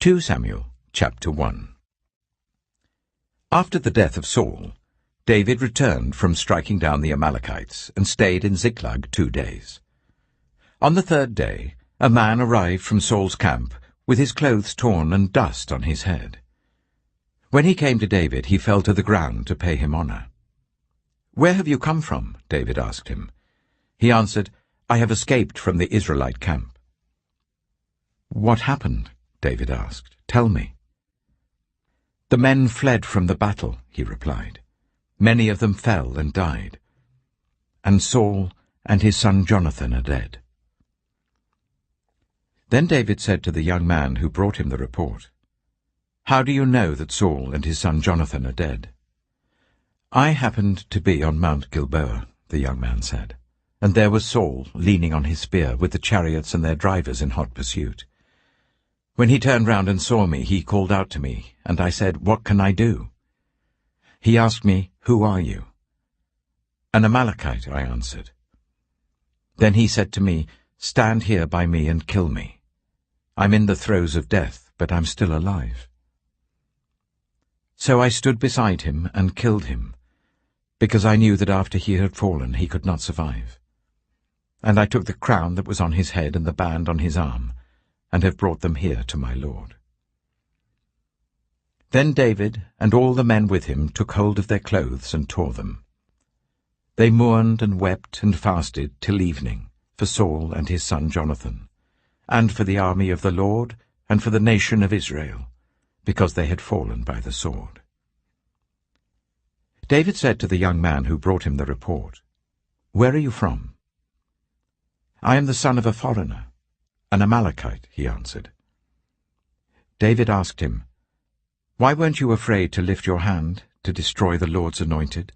2 Samuel chapter 1. After the death of Saul, David returned from striking down the Amalekites and stayed in Ziklag 2 days. On the 3rd day, a man arrived from Saul's camp with his clothes torn and dust on his head. When he came to David, he fell to the ground to pay him honor. "Where have you come from?" David asked him. He answered, "I have escaped from the Israelite camp." "What happened?" David asked. "Tell me." "The men fled from the battle," he replied. "Many of them fell and died. And Saul and his son Jonathan are dead." Then David said to the young man who brought him the report, "How do you know that Saul and his son Jonathan are dead?" "I happened to be on Mount Gilboa," the young man said, "and there was Saul leaning on his spear with the chariots and their drivers in hot pursuit. When he turned round and saw me, he called out to me, and I said, 'What can I do?' He asked me, 'Who are you?' 'An Amalekite,' I answered. Then he said to me, 'Stand here by me and kill me. I'm in the throes of death, but I'm still alive.' So I stood beside him and killed him, because I knew that after he had fallen he could not survive. And I took the crown that was on his head and the band on his arm, and have brought them here to my lord." Then David and all the men with him took hold of their clothes and tore them. They mourned and wept and fasted till evening for Saul and his son Jonathan, and for the army of the Lord and for the nation of Israel, because they had fallen by the sword. David said to the young man who brought him the report, "Where are you from?" "I am the son of a foreigner, an Amalekite," he answered. David asked him, "Why weren't you afraid to lift your hand to destroy the Lord's anointed?"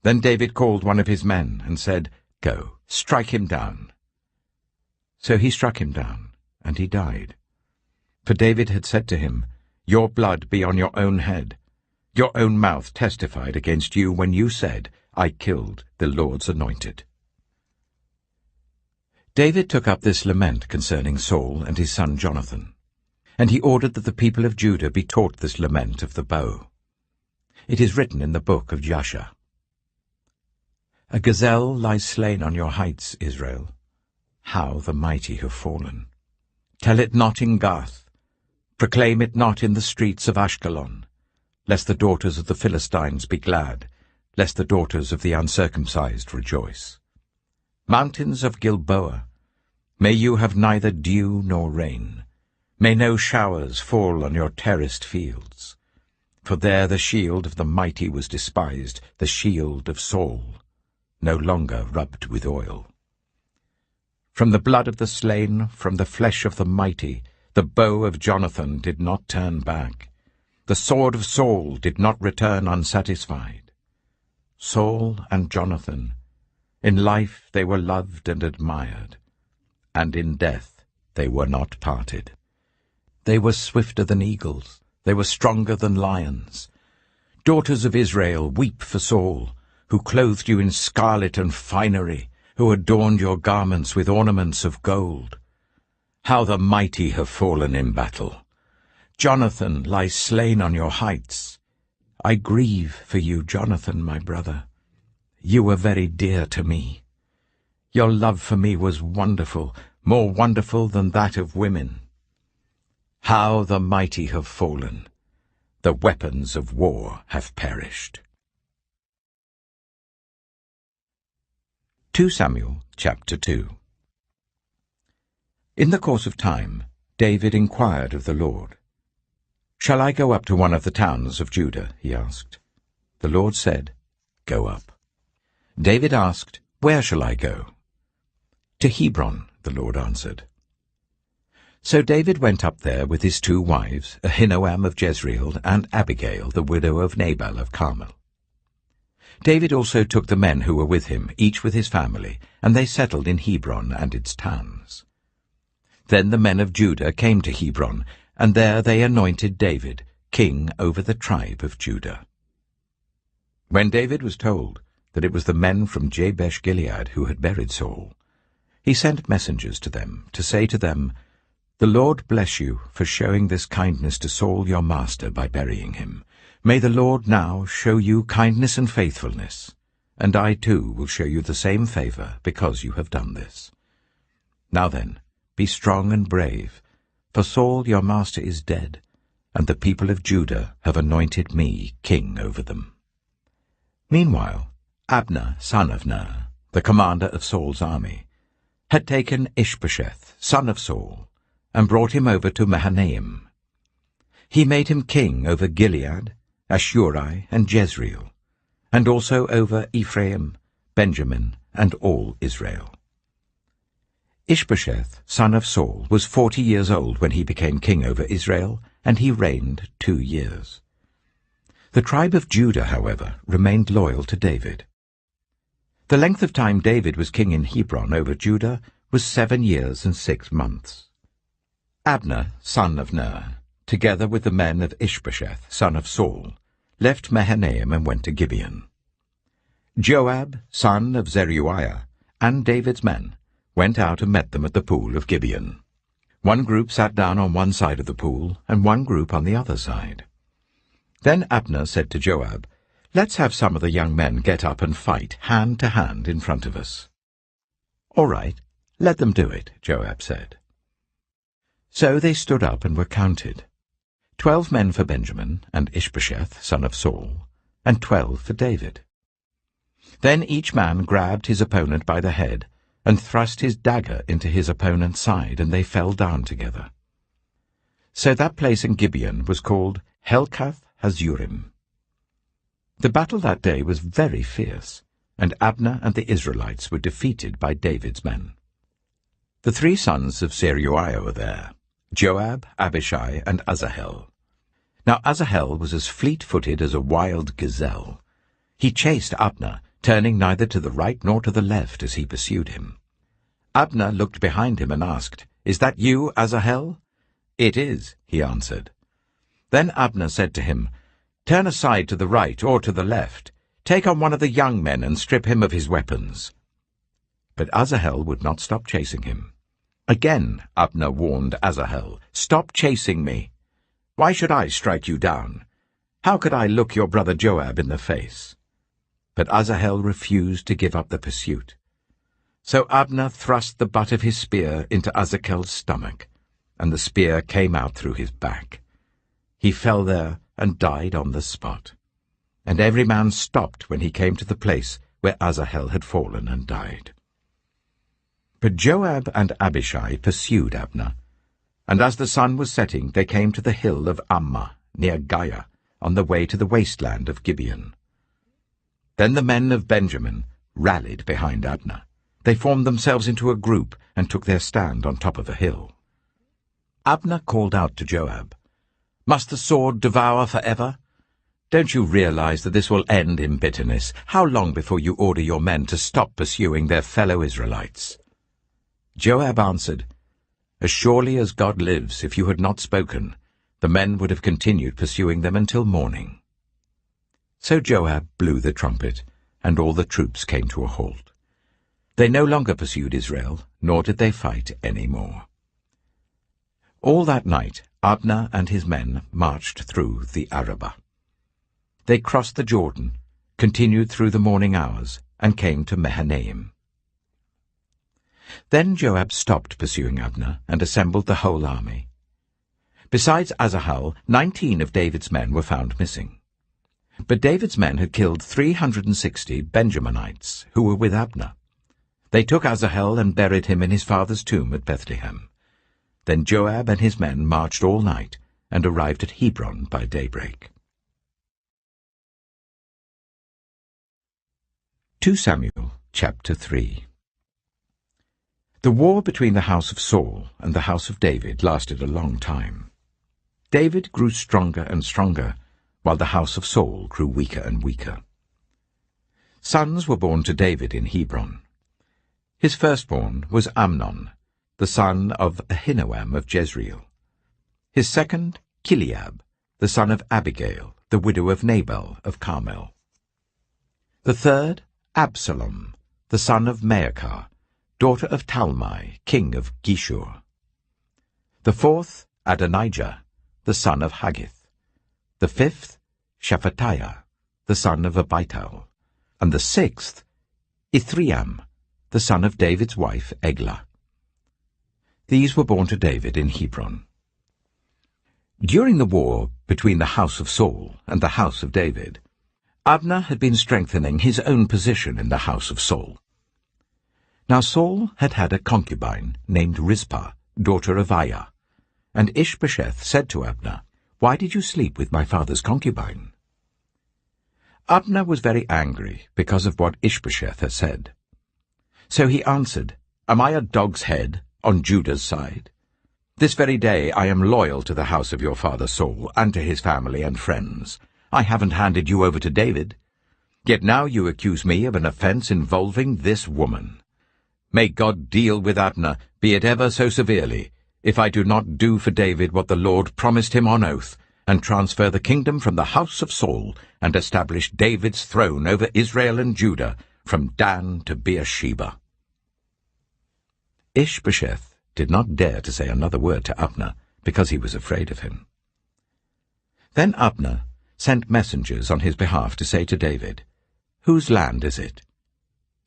Then David called one of his men and said, "Go, strike him down." So he struck him down, and he died. For David had said to him, "Your blood be on your own head. Your own mouth testified against you when you said, 'I killed the Lord's anointed.'" David took up this lament concerning Saul and his son Jonathan, and he ordered that the people of Judah be taught this lament of the bow. It is written in the book of Jasher. "A gazelle lies slain on your heights, Israel. How the mighty have fallen! Tell it not in Gath. Proclaim it not in the streets of Ashkelon, lest the daughters of the Philistines be glad, lest the daughters of the uncircumcised rejoice. Mountains of Gilboa, may you have neither dew nor rain. May no showers fall on your terraced fields. For there the shield of the mighty was despised, the shield of Saul, no longer rubbed with oil. From the blood of the slain, from the flesh of the mighty, the bow of Jonathan did not turn back. The sword of Saul did not return unsatisfied. Saul and Jonathan, in life they were loved and admired, and in death they were not parted. They were swifter than eagles, they were stronger than lions. Daughters of Israel, weep for Saul, who clothed you in scarlet and finery, who adorned your garments with ornaments of gold. How the mighty have fallen in battle! Jonathan lies slain on your heights. I grieve for you, Jonathan, my brother. You were very dear to me. Your love for me was wonderful, more wonderful than that of women. How the mighty have fallen! The weapons of war have perished." 2 Samuel chapter 2. In the course of time, David inquired of the Lord. "Shall I go up to one of the towns of Judah?" he asked. The Lord said, "Go up." David asked, "Where shall I go?" "To Hebron," the Lord answered. So David went up there with his 2 wives, Ahinoam of Jezreel and Abigail, the widow of Nabal of Carmel. David also took the men who were with him, each with his family, and they settled in Hebron and its towns. Then the men of Judah came to Hebron, and there they anointed David king over the tribe of Judah. When David was told that it was the men from Jabesh-Gilead who had buried Saul, he sent messengers to them to say to them, The Lord bless you for showing this kindness to Saul your master by burying him. May the Lord now show you kindness and faithfulness, and I too will show you the same favor because you have done this. Now then, be strong and brave, for Saul your master is dead, and the people of Judah have anointed me king over them." Meanwhile, Abner, son of Ner, the commander of Saul's army, had taken Ishbosheth, son of Saul, and brought him over to Mahanaim. He made him king over Gilead, Ashuri, and Jezreel, and also over Ephraim, Benjamin, and all Israel. Ishbosheth, son of Saul, was 40 years old when he became king over Israel, and he reigned 2 years. The tribe of Judah, however, remained loyal to David. The length of time David was king in Hebron over Judah was 7 years and 6 months. Abner, son of Ner, together with the men of Ishbosheth, son of Saul, left Mahanaim and went to Gibeon. Joab, son of Zeruiah, and David's men went out and met them at the pool of Gibeon. One group sat down on one side of the pool, and one group on the other side. Then Abner said to Joab, "Let's have some of the young men get up and fight hand to hand in front of us." "All right, let them do it," Joab said. So they stood up and were counted. 12 men for Benjamin and Ishbosheth, son of Saul, and 12 for David. Then each man grabbed his opponent by the head and thrust his dagger into his opponent's side, and they fell down together. So that place in Gibeon was called Helkath Hazurim. The battle that day was very fierce, and Abner and the Israelites were defeated by David's men. The 3 sons of Zeruiah were there, Joab, Abishai, and Asahel. Now Asahel was as fleet-footed as a wild gazelle. He chased Abner, turning neither to the right nor to the left as he pursued him. Abner looked behind him and asked, "Is that you, Asahel?" "It is," he answered. Then Abner said to him, "Turn aside to the right or to the left. Take on one of the young men and strip him of his weapons." But Asahel would not stop chasing him. Again Abner warned Asahel, "Stop chasing me. Why should I strike you down? How could I look your brother Joab in the face?" But Asahel refused to give up the pursuit. So Abner thrust the butt of his spear into Asahel's stomach, and the spear came out through his back. He fell there and died on the spot. And every man stopped when he came to the place where Asahel had fallen and died. But Joab and Abishai pursued Abner, and as the sun was setting they came to the hill of Ammah, near Giah, on the way to the wasteland of Gibeon. Then the men of Benjamin rallied behind Abner. They formed themselves into a group and took their stand on top of a hill. Abner called out to Joab, "Must the sword devour forever? Don't you realize that this will end in bitterness? How long before you order your men to stop pursuing their fellow Israelites?" Joab answered, "As surely as God lives, if you had not spoken, the men would have continued pursuing them until morning." So Joab blew the trumpet, and all the troops came to a halt. They no longer pursued Israel, nor did they fight any more. All that night Abner and his men marched through the Arabah. They crossed the Jordan, continued through the morning hours, and came to Mahanaim. Then Joab stopped pursuing Abner and assembled the whole army. Besides Asahel, 19 of David's men were found missing. But David's men had killed 360 Benjaminites who were with Abner. They took Asahel and buried him in his father's tomb at Bethlehem. Then Joab and his men marched all night and arrived at Hebron by daybreak. 2 Samuel chapter 3. The war between the house of Saul and the house of David lasted a long time. David grew stronger and stronger, while the house of Saul grew weaker and weaker. Sons were born to David in Hebron. His firstborn was Amnon, the son of Ahinoam of Jezreel. His second, Chileab, the son of Abigail, the widow of Nabal of Carmel. The third, Absalom, the son of Maacah, daughter of Talmai, king of Geshur. the fourth, Adonijah, the son of Haggith, the fifth, Shephatiah, the son of Abital, and the sixth, Ithream, the son of David's wife Eglah. These were born to David in Hebron. During the war between the house of Saul and the house of David, Abner had been strengthening his own position in the house of Saul. Now Saul had had a concubine named Rizpah, daughter of Aiah, and Ishbosheth said to Abner, "Why did you sleep with my father's concubine?" Abner was very angry because of what Ishbosheth had said. So he answered, "Am I a dog's head on Judah's side? This very day I am loyal to the house of your father Saul and to his family and friends. I haven't handed you over to David. Yet now you accuse me of an offense involving this woman. May God deal with Abner, be it ever so severely, if I do not do for David what the Lord promised him on oath, and transfer the kingdom from the house of Saul, and establish David's throne over Israel and Judah, from Dan to Beersheba." Ishbosheth did not dare to say another word to Abner, because he was afraid of him. Then Abner sent messengers on his behalf to say to David, "Whose land is it?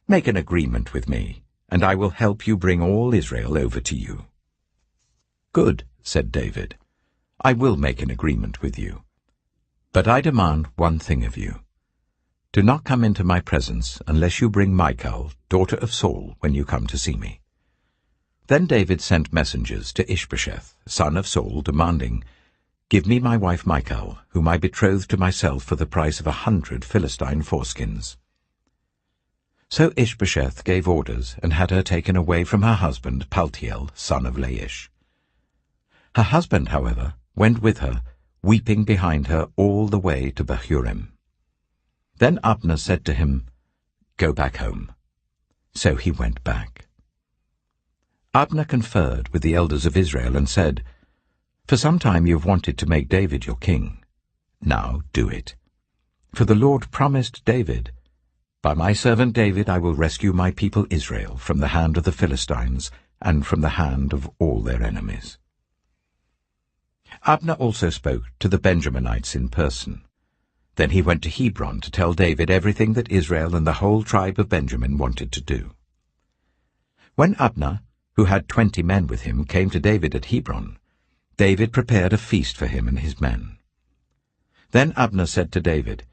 Make an agreement with me, and I will help you bring all Israel over to you." "Good," said David, "I will make an agreement with you. But I demand one thing of you. Do not come into my presence unless you bring Michal, daughter of Saul, when you come to see me." Then David sent messengers to Ishbosheth, son of Saul, demanding, "Give me my wife Michal, whom I betrothed to myself for the price of 100 Philistine foreskins." So Ishbosheth gave orders and had her taken away from her husband Paltiel, son of Laish. Her husband, however, went with her, weeping behind her all the way to Bahurim. Then Abner said to him, "Go back home." So he went back. Abner conferred with the elders of Israel and said, "For some time you have wanted to make David your king. Now do it. For the Lord promised David, 'By my servant David I will rescue my people Israel from the hand of the Philistines and from the hand of all their enemies.'" Abner also spoke to the Benjaminites in person. Then he went to Hebron to tell David everything that Israel and the whole tribe of Benjamin wanted to do. When Abner, who had 20 men with him, came to David at Hebron, David prepared a feast for him and his men. Then Abner said to David,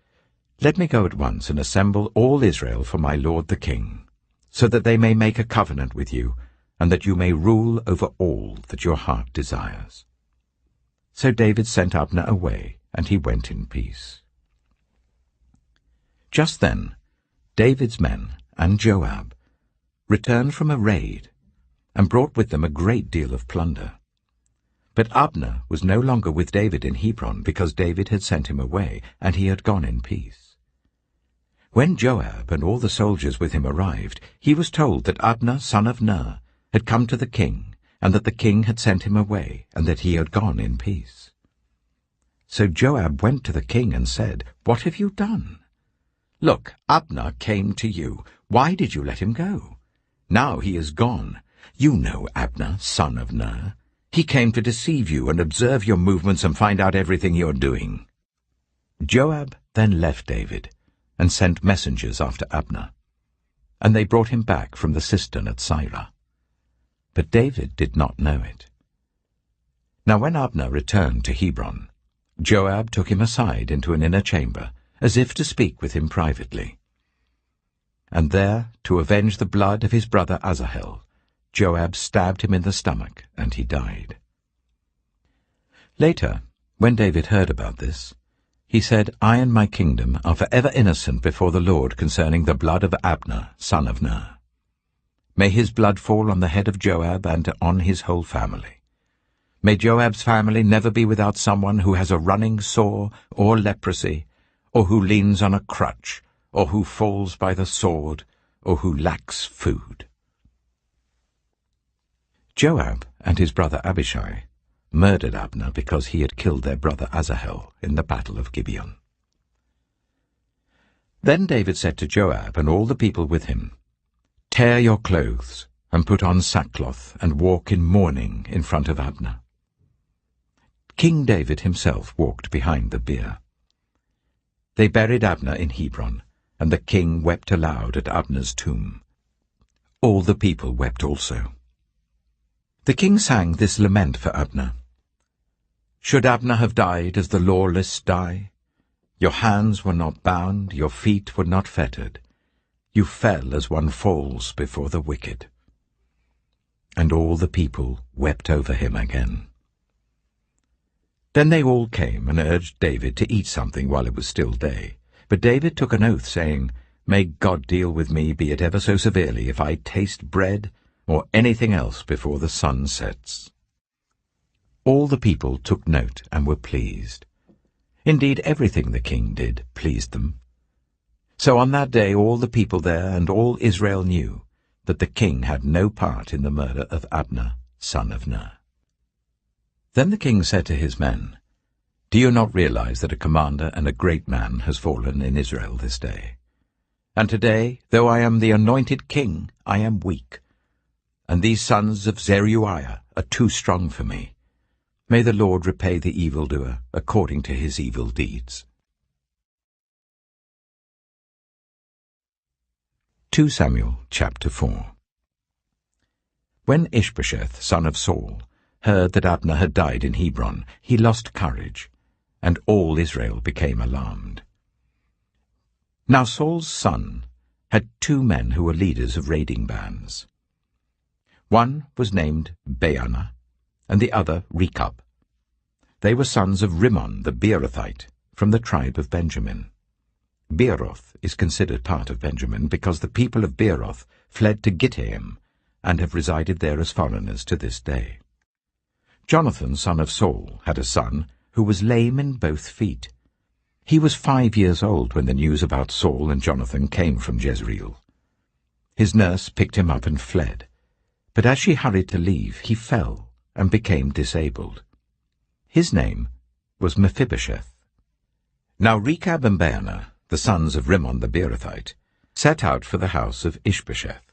"Let me go at once and assemble all Israel for my lord the king, so that they may make a covenant with you, and that you may rule over all that your heart desires." So David sent Abner away, and he went in peace. Just then David's men and Joab returned from a raid, and brought with them a great deal of plunder. But Abner was no longer with David in Hebron, because David had sent him away, and he had gone in peace. When Joab and all the soldiers with him arrived, he was told that Abner, son of Ner, had come to the king, and that the king had sent him away, and that he had gone in peace. So Joab went to the king and said, "What have you done? Look, Abner came to you. Why did you let him go? Now he is gone. You know Abner, son of Ner. He came to deceive you and observe your movements and find out everything you are doing." Joab then left David and sent messengers after Abner, and they brought him back from the cistern at Sirah. But David did not know it. Now when Abner returned to Hebron, Joab took him aside into an inner chamber, as if to speak with him privately. And there, to avenge the blood of his brother Asahel, Joab stabbed him in the stomach, and he died. Later, when David heard about this, he said, "I and my kingdom are forever innocent before the Lord concerning the blood of Abner, son of Ner. May his blood fall on the head of Joab and on his whole family. May Joab's family never be without someone who has a running sore or leprosy, or who leans on a crutch, or who falls by the sword, or who lacks food." Joab and his brother Abishai murdered Abner because he had killed their brother Asahel in the battle of Gibeon. Then David said to Joab and all the people with him, "Tear your clothes, and put on sackcloth, and walk in mourning in front of Abner. King David himself walked behind the bier. They buried Abner in Hebron, and the king wept aloud at Abner's tomb. All the people wept also. The king sang this lament for Abner. Should Abner have died as the lawless die? Your hands were not bound, your feet were not fettered. You fell as one falls before the wicked. And all the people wept over him again. Then they all came and urged David to eat something while it was still day. But David took an oath, saying, May God deal with me, be it ever so severely, if I taste bread or anything else before the sun sets. All the people took note and were pleased. Indeed, everything the king did pleased them. So on that day all the people there and all Israel knew that the king had no part in the murder of Abner, son of Ner. Then the king said to his men, Do you not realize that a commander and a great man has fallen in Israel this day? And today, though I am the anointed king, I am weak, and these sons of Zeruiah are too strong for me. May the Lord repay the evildoer according to his evil deeds. 2 Samuel chapter 4. When Ishbosheth, son of Saul, heard that Abner had died in Hebron, he lost courage, and all Israel became alarmed. Now Saul's son had 2 men who were leaders of raiding bands. One was named Baanah, and the other Rechab. They were sons of Rimmon the Beerothite, from the tribe of Benjamin. Beeroth is considered part of Benjamin because the people of Beeroth fled to Gittaim and have resided there as foreigners to this day. Jonathan, son of Saul, had a son who was lame in both feet. He was 5 years old when the news about Saul and Jonathan came from Jezreel. His nurse picked him up and fled, but as she hurried to leave, he fell and became disabled. His name was Mephibosheth. Now Rechab and Baanah, the sons of Rimmon the Beerothite, set out for the house of Ishbosheth,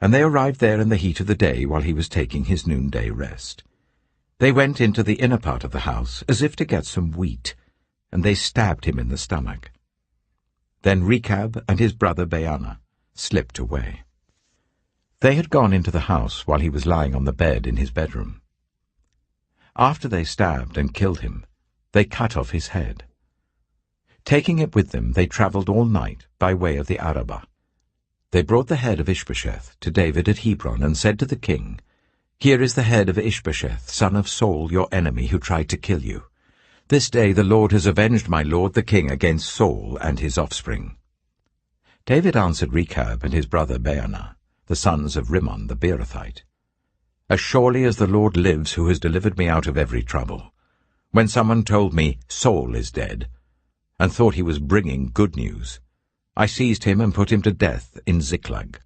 and they arrived there in the heat of the day while he was taking his noonday rest. They went into the inner part of the house as if to get some wheat, and they stabbed him in the stomach. Then Rechab and his brother Baanah slipped away. They had gone into the house while he was lying on the bed in his bedroom. After they stabbed and killed him, they cut off his head. Taking it with them, they travelled all night by way of the Arabah. They brought the head of Ishbosheth to David at Hebron and said to the king, Here is the head of Ishbosheth, son of Saul, your enemy, who tried to kill you. This day the Lord has avenged my lord the king against Saul and his offspring. David answered Rechab and his brother Baanah, the sons of Rimmon the Beerothite, As surely as the Lord lives, who has delivered me out of every trouble, when someone told me, Saul is dead, and thought he was bringing good news, I seized him and put him to death in Ziklag.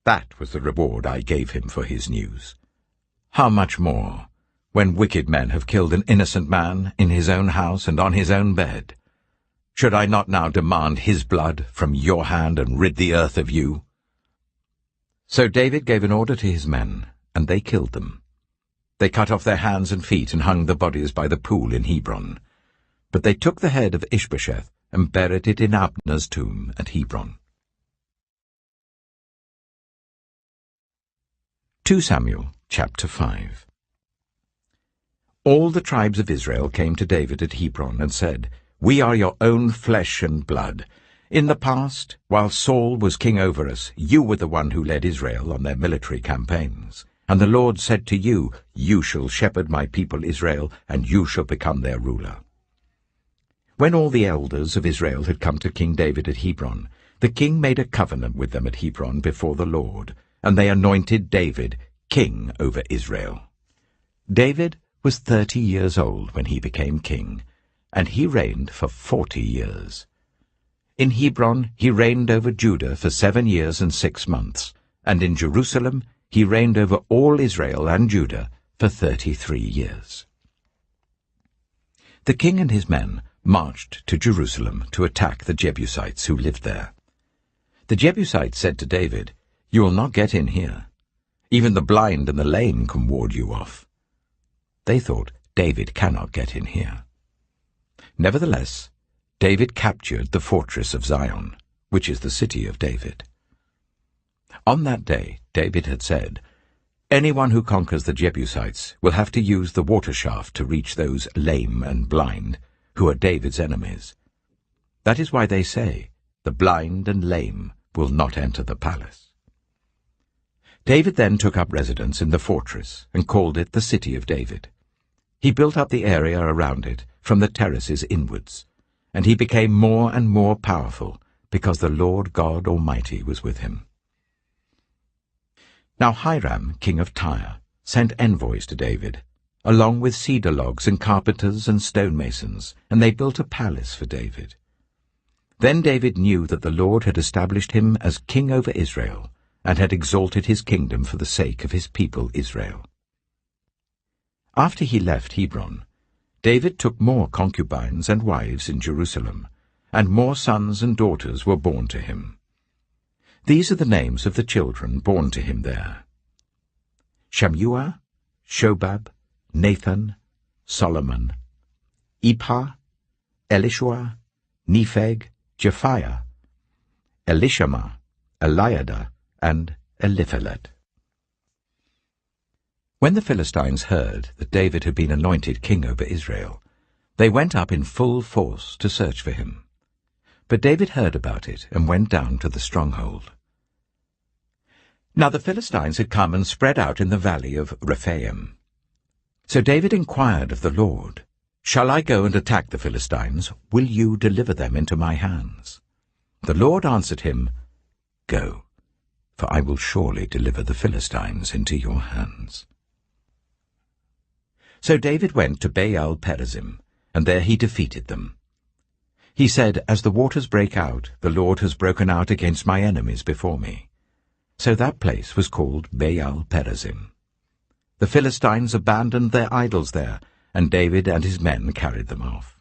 That was the reward I gave him for his news. How much more, when wicked men have killed an innocent man in his own house and on his own bed? Should I not now demand his blood from your hand and rid the earth of you? So David gave an order to his men, and they killed them. They cut off their hands and feet and hung the bodies by the pool in Hebron. But they took the head of Ishbosheth and buried it in Abner's tomb at Hebron. 2 Samuel chapter 5. All the tribes of Israel came to David at Hebron and said, We are your own flesh and blood. In the past, while Saul was king over us, you were the one who led Israel on their military campaigns. And the Lord said to you, You shall shepherd my people Israel, and you shall become their ruler. When all the elders of Israel had come to King David at Hebron, the king made a covenant with them at Hebron before the Lord, and they anointed David king over Israel. David was 30 years old when he became king, and he reigned for 40 years. In Hebron he reigned over Judah for 7 years and 6 months, and in Jerusalem he reigned over all Israel and Judah for 33 years. The king and his men marched to Jerusalem to attack the Jebusites who lived there. The Jebusites said to David, You will not get in here. Even the blind and the lame can ward you off. They thought David cannot get in here. Nevertheless, David captured the fortress of Zion, which is the city of David. On that day, David had said, "Anyone who conquers the Jebusites will have to use the water shaft to reach those lame and blind, who are David's enemies. That is why they say, 'The blind and lame will not enter the palace.'" David then took up residence in the fortress and called it the City of David. He built up the area around it from the terraces inwards, and he became more and more powerful because the Lord God Almighty was with him. Now Hiram, king of Tyre, sent envoys to David, along with cedar logs and carpenters and stonemasons, and they built a palace for David. Then David knew that the Lord had established him as king over Israel, and had exalted his kingdom for the sake of his people Israel. After he left Hebron, David took more concubines and wives in Jerusalem, and more sons and daughters were born to him. These are the names of the children born to him there: Shammua, Shobab, Nathan, Solomon, Ibhar, Elishua, Nepheg, Japhiah, Elishama, Eliada, and Eliphelet. When the Philistines heard that David had been anointed king over Israel, they went up in full force to search for him. But David heard about it and went down to the stronghold. Now the Philistines had come and spread out in the valley of Rephaim. So David inquired of the Lord, "Shall I go and attack the Philistines? Will you deliver them into my hands?" The Lord answered him, "Go, for I will surely deliver the Philistines into your hands." So David went to Baal-perazim, and there he defeated them. He said, "As the waters break out, the Lord has broken out against my enemies before me." So that place was called Baal-perazim. The Philistines abandoned their idols there, and David and his men carried them off.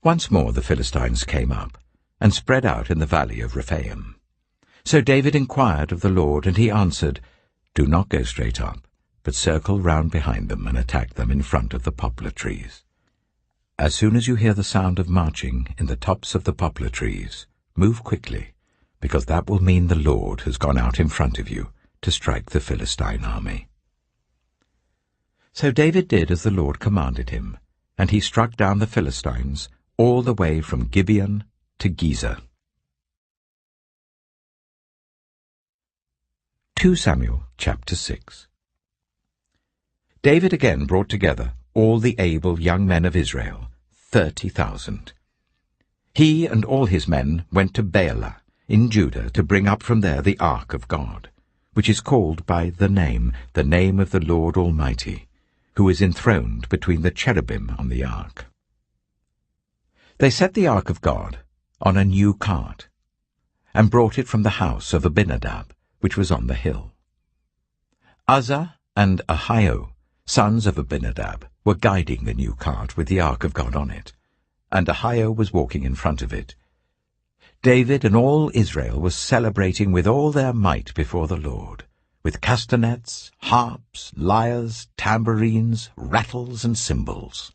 Once more the Philistines came up, and spread out in the valley of Rephaim. So David inquired of the Lord, and he answered, "Do not go straight up, but circle round behind them and attack them in front of the poplar trees. As soon as you hear the sound of marching in the tops of the poplar trees, move quickly, because that will mean the Lord has gone out in front of you to strike the Philistine army." So David did as the Lord commanded him, and he struck down the Philistines all the way from Gibeon to Gezer. 2 Samuel chapter 6. David again brought together all the able young men of Israel, 30,000. He and all his men went to Baalah in Judah to bring up from there the ark of God, which is called by the name of the Lord Almighty, who is enthroned between the cherubim on the ark. They set the ark of God on a new cart, and brought it from the house of Abinadab, which was on the hill. Uzzah and Ahio, sons of Abinadab, were guiding the new cart with the ark of God on it, and Ahio was walking in front of it. David and all Israel were celebrating with all their might before the Lord, with castanets, harps, lyres, tambourines, rattles, and cymbals.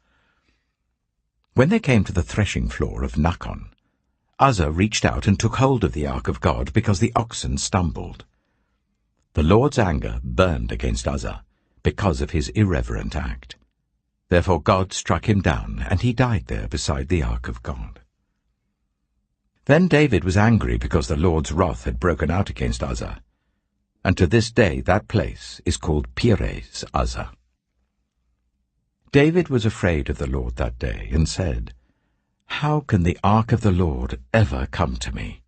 When they came to the threshing floor of Nachon, Uzzah reached out and took hold of the ark of God because the oxen stumbled. The Lord's anger burned against Uzzah because of his irreverent act. Therefore God struck him down, and he died there beside the ark of God. Then David was angry because the Lord's wrath had broken out against Uzzah, and to this day that place is called Perez Uzzah. David was afraid of the Lord that day, and said, "How can the ark of the Lord ever come to me?"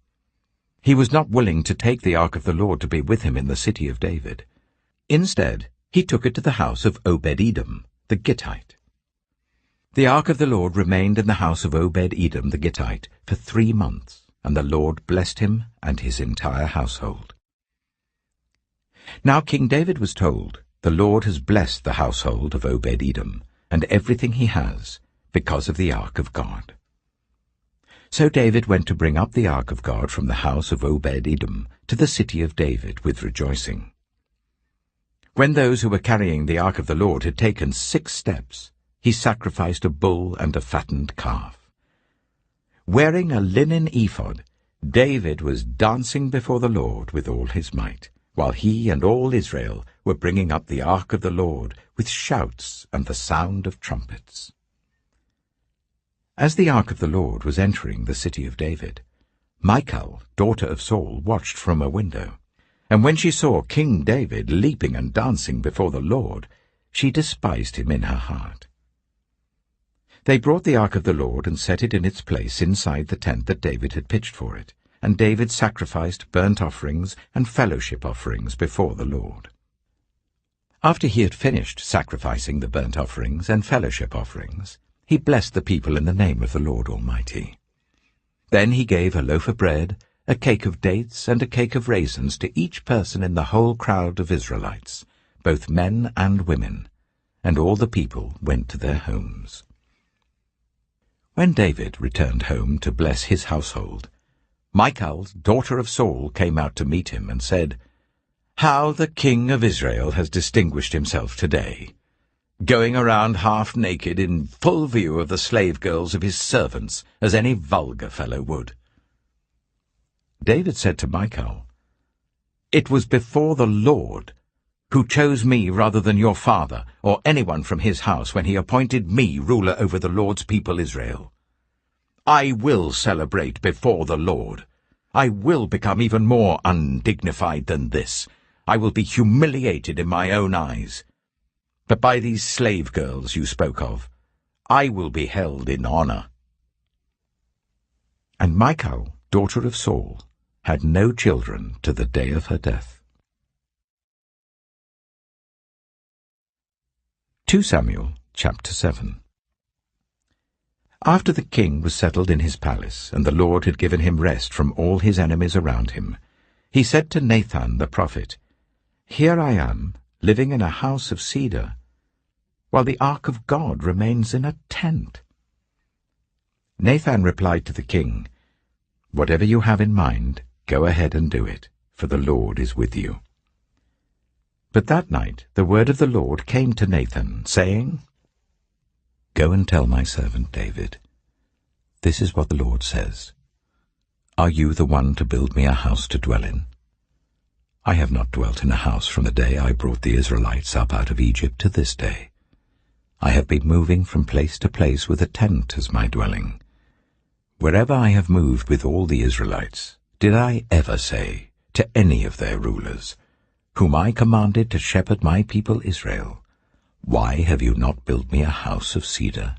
He was not willing to take the ark of the Lord to be with him in the city of David. Instead, he took it to the house of Obed-Edom, the Gittite. The ark of the Lord remained in the house of Obed-Edom the Gittite for 3 months, and the Lord blessed him and his entire household. Now King David was told, "The Lord has blessed the household of Obed-Edom, and everything he has, because of the ark of God." So David went to bring up the ark of God from the house of Obed-Edom to the city of David with rejoicing. When those who were carrying the ark of the Lord had taken 6 steps, he sacrificed a bull and a fattened calf. Wearing a linen ephod, David was dancing before the Lord with all his might, while he and all Israel were bringing up the ark of the Lord with shouts and the sound of trumpets. As the ark of the Lord was entering the city of David, Michal, daughter of Saul, watched from a window, and when she saw King David leaping and dancing before the Lord, she despised him in her heart. They brought the ark of the Lord and set it in its place inside the tent that David had pitched for it, and David sacrificed burnt offerings and fellowship offerings before the Lord. After he had finished sacrificing the burnt offerings and fellowship offerings, he blessed the people in the name of the Lord Almighty. Then he gave a loaf of bread, a cake of dates, and a cake of raisins to each person in the whole crowd of Israelites, both men and women, and all the people went to their homes. When David returned home to bless his household, Michal, daughter of Saul, came out to meet him and said, "How the king of Israel has distinguished himself today, going around half naked in full view of the slave girls of his servants, as any vulgar fellow would." David said to Michal, "It was before the Lord, who chose me rather than your father or anyone from his house when he appointed me ruler over the Lord's people Israel. I will celebrate before the Lord. I will become even more undignified than this. I will be humiliated in my own eyes. But by these slave girls you spoke of, I will be held in honor." And Michal, daughter of Saul, had no children to the day of her death. 2 Samuel chapter 7. After the king was settled in his palace, and the Lord had given him rest from all his enemies around him, he said to Nathan the prophet, "Here I am, living in a house of cedar, while the ark of God remains in a tent." Nathan replied to the king, "Whatever you have in mind, go ahead and do it, for the Lord is with you." But that night the word of the Lord came to Nathan, saying, "Go and tell my servant David, this is what the Lord says. Are you the one to build me a house to dwell in? I have not dwelt in a house from the day I brought the Israelites up out of Egypt to this day. I have been moving from place to place with a tent as my dwelling. Wherever I have moved with all the Israelites, did I ever say to any of their rulers, whom I commanded to shepherd my people Israel, 'Why have you not built me a house of cedar?'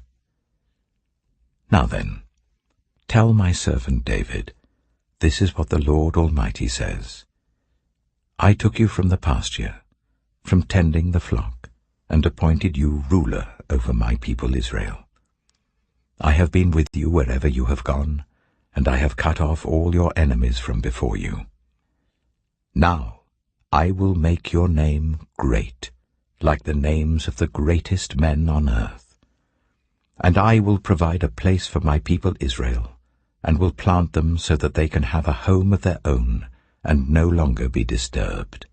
Now then, tell my servant David, this is what the Lord Almighty says. I took you from the pasture, from tending the flock, and appointed you ruler over my people Israel. I have been with you wherever you have gone, and I have cut off all your enemies from before you. Now I will make your name great, like the names of the greatest men on earth. And I will provide a place for my people Israel, and will plant them so that they can have a home of their own, and no longer be disturbed.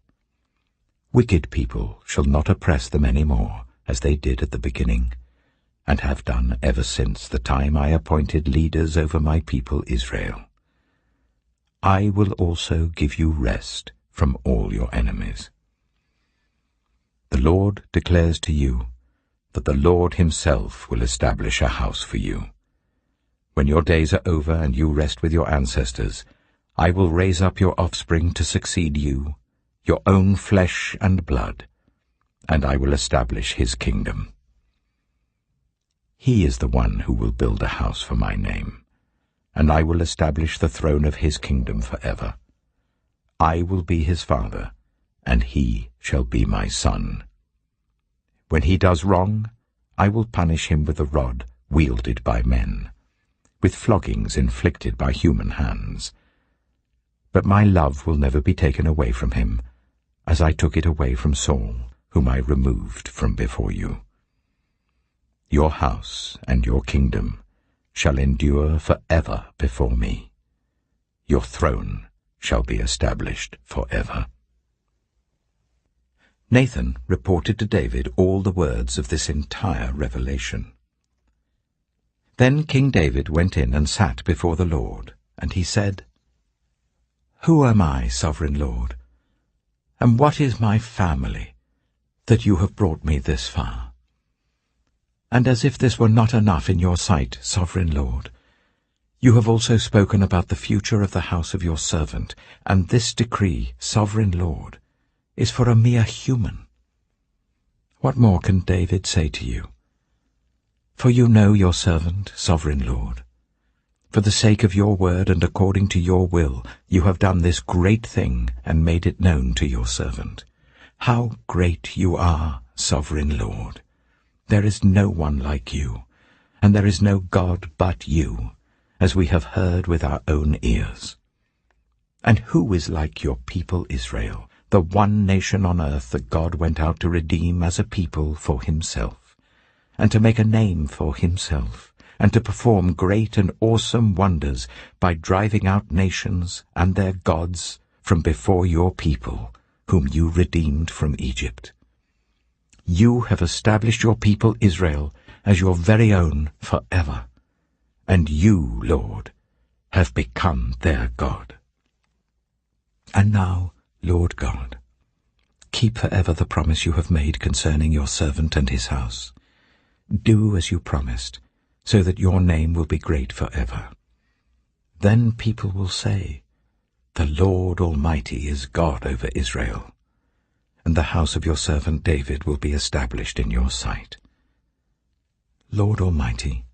Wicked people shall not oppress them any more, as they did at the beginning, and have done ever since the time I appointed leaders over my people Israel. I will also give you rest from all your enemies. The Lord declares to you that the Lord himself will establish a house for you. When your days are over and you rest with your ancestors, I will raise up your offspring to succeed you, your own flesh and blood, and I will establish his kingdom. He is the one who will build a house for my name, and I will establish the throne of his kingdom forever. I will be his father, and he shall be my son. When he does wrong, I will punish him with a rod wielded by men, with floggings inflicted by human hands. But my love will never be taken away from him, as I took it away from Saul, whom I removed from before you. Your house and your kingdom shall endure forever before me. Your throne shall be established forever." Nathan reported to David all the words of this entire revelation. Then King David went in and sat before the Lord, and he said, "Who am I, sovereign Lord? And what is my family, that you have brought me this far? And as if this were not enough in your sight, sovereign Lord, you have also spoken about the future of the house of your servant, and this decree, sovereign Lord, is for a mere human. What more can David say to you? For you know your servant, sovereign Lord. For the sake of your word and according to your will, you have done this great thing and made it known to your servant. How great you are, sovereign Lord! There is no one like you, and there is no God but you, as we have heard with our own ears. And who is like your people Israel, the one nation on earth that God went out to redeem as a people for himself, and to make a name for himself, and to perform great and awesome wonders by driving out nations and their gods from before your people, whom you redeemed from Egypt? You have established your people Israel as your very own forever, and you, Lord, have become their God. And now, Lord God, keep forever the promise you have made concerning your servant and his house. Do as you promised, so that your name will be great forever. Then people will say, the Lord Almighty is God over Israel, and the house of your servant David will be established in your sight. Lord Almighty,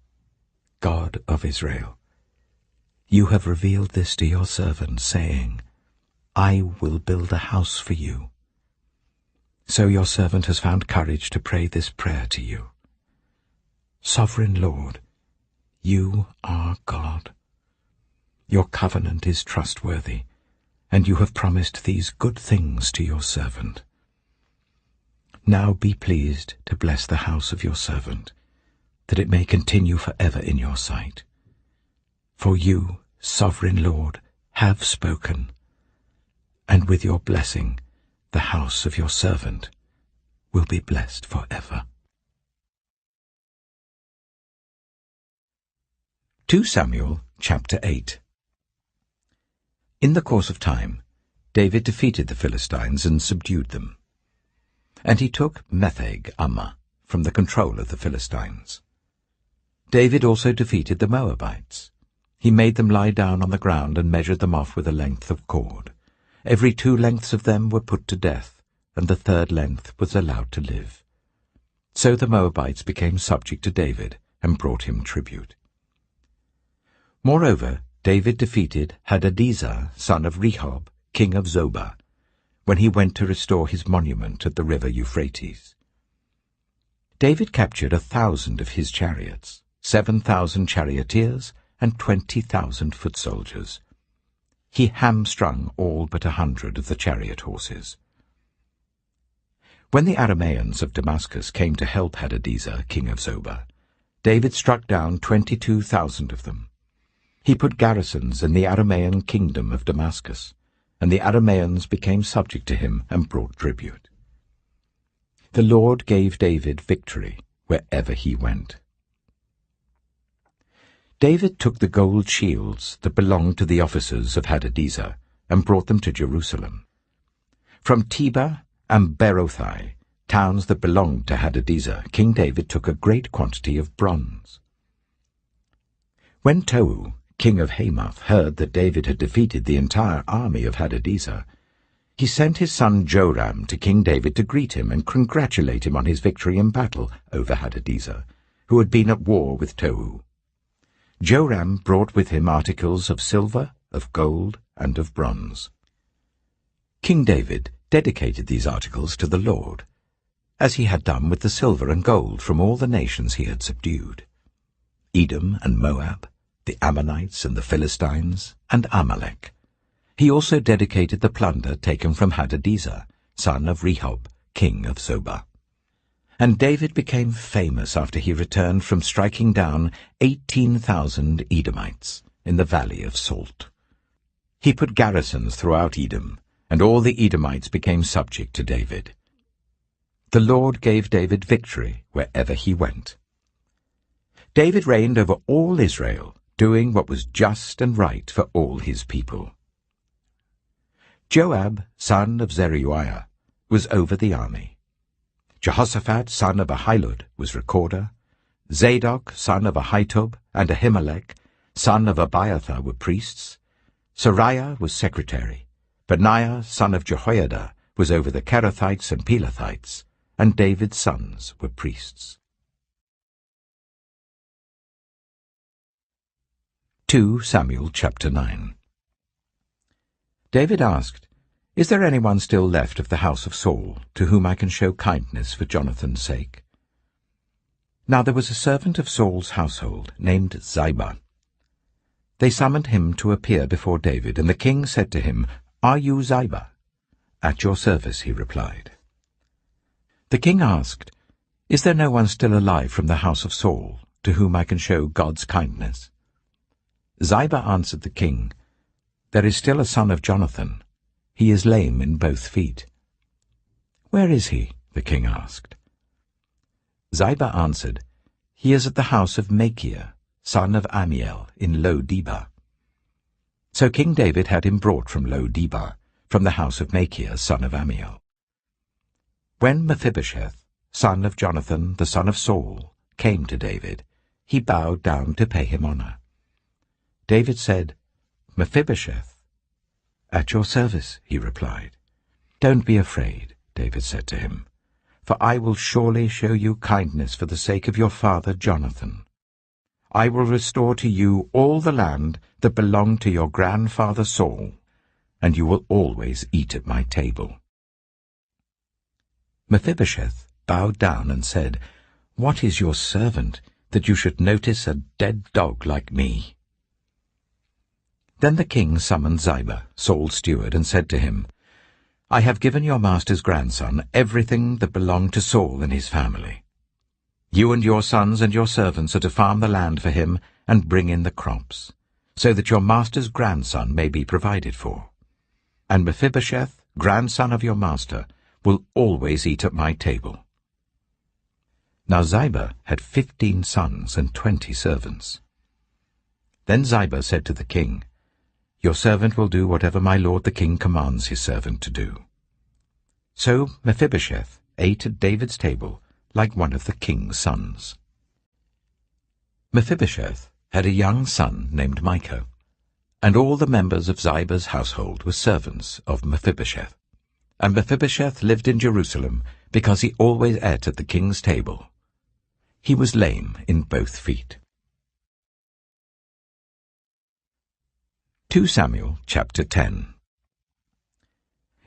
God of Israel, you have revealed this to your servant, saying, I will build a house for you. So your servant has found courage to pray this prayer to you. Sovereign Lord, you are God. Your covenant is trustworthy, and you have promised these good things to your servant. Now be pleased to bless the house of your servant, that it may continue forever in your sight. For you, sovereign Lord, have spoken, and with your blessing the house of your servant will be blessed forever. 2 Samuel chapter 8. In the course of time, David defeated the Philistines and subdued them. And he took Metheg-Ammah from the control of the Philistines. David also defeated the Moabites. He made them lie down on the ground and measured them off with a length of cord. Every 2 lengths of them were put to death, and the 3rd length was allowed to live. So the Moabites became subject to David and brought him tribute. Moreover, David defeated Hadadezer, son of Rehob, king of Zobah, when he went to restore his monument at the river Euphrates. David captured 1,000 of his chariots, 7,000 charioteers, and 20,000 foot soldiers. He hamstrung all but 100 of the chariot horses. When the Arameans of Damascus came to help Hadadezer, king of Zobah, David struck down 22,000 of them. He put garrisons in the Aramean kingdom of Damascus, and the Arameans became subject to him and brought tribute. The Lord gave David victory wherever he went. David took the gold shields that belonged to the officers of Hadadezer and brought them to Jerusalem. From Tebah and Berothai, towns that belonged to Hadadezer, King David took a great quantity of bronze. When Tou, king of Hamath, heard that David had defeated the entire army of Hadadezer, he sent his son Joram to King David to greet him and congratulate him on his victory in battle over Hadadezer, who had been at war with Tou. Joram brought with him articles of silver, of gold, and of bronze. King David dedicated these articles to the Lord, as he had done with the silver and gold from all the nations he had subdued: Edom and Moab, the Ammonites and the Philistines, and Amalek. He also dedicated the plunder taken from Hadadezer, son of Rehob, king of Zobah. And David became famous after he returned from striking down 18,000 Edomites in the valley of Salt. He put garrisons throughout Edom, and all the Edomites became subject to David. The Lord gave David victory wherever he went. David reigned over all Israel, doing what was just and right for all his people. Joab, son of Zeruiah, was over the army. Jehoshaphat, son of Ahilud, was recorder. Zadok, son of Ahitub, and Ahimelech, son of Abiathar, were priests. Sariah was secretary. Benaiah, son of Jehoiada, was over the Kerethites and Pelethites, and David's sons were priests. 2 Samuel chapter 9. David asked, "Is there anyone still left of the house of Saul, to whom I can show kindness for Jonathan's sake?" Now there was a servant of Saul's household named Ziba. They summoned him to appear before David, and the king said to him, "Are you Ziba?" "At your service," he replied. The king asked, "Is there no one still alive from the house of Saul, to whom I can show God's kindness?" Ziba answered the king, "There is still a son of Jonathan. He is lame in both feet." "Where is he?" the king asked. Ziba answered, "He is at the house of Machir, son of Amiel, in Lo-debar." So King David had him brought from Lo-debar, from the house of Machir, son of Amiel. When Mephibosheth, son of Jonathan, the son of Saul, came to David, he bowed down to pay him honor. David said, "Mephibosheth." "At your service," he replied. "Don't be afraid," David said to him, "for I will surely show you kindness for the sake of your father Jonathan. I will restore to you all the land that belonged to your grandfather Saul, and you will always eat at my table." Mephibosheth bowed down and said, "What is your servant, that you should notice a dead dog like me?" Then the king summoned Ziba, Saul's steward, and said to him, "I have given your master's grandson everything that belonged to Saul and his family. You and your sons and your servants are to farm the land for him and bring in the crops, so that your master's grandson may be provided for. And Mephibosheth, grandson of your master, will always eat at my table." Now Ziba had 15 sons and 20 servants. Then Ziba said to the king, "Your servant will do whatever my lord the king commands his servant to do." So Mephibosheth ate at David's table like one of the king's sons. Mephibosheth had a young son named Micah, and all the members of Ziba's household were servants of Mephibosheth. And Mephibosheth lived in Jerusalem because he always ate at the king's table. He was lame in both feet. 2 Samuel chapter 10.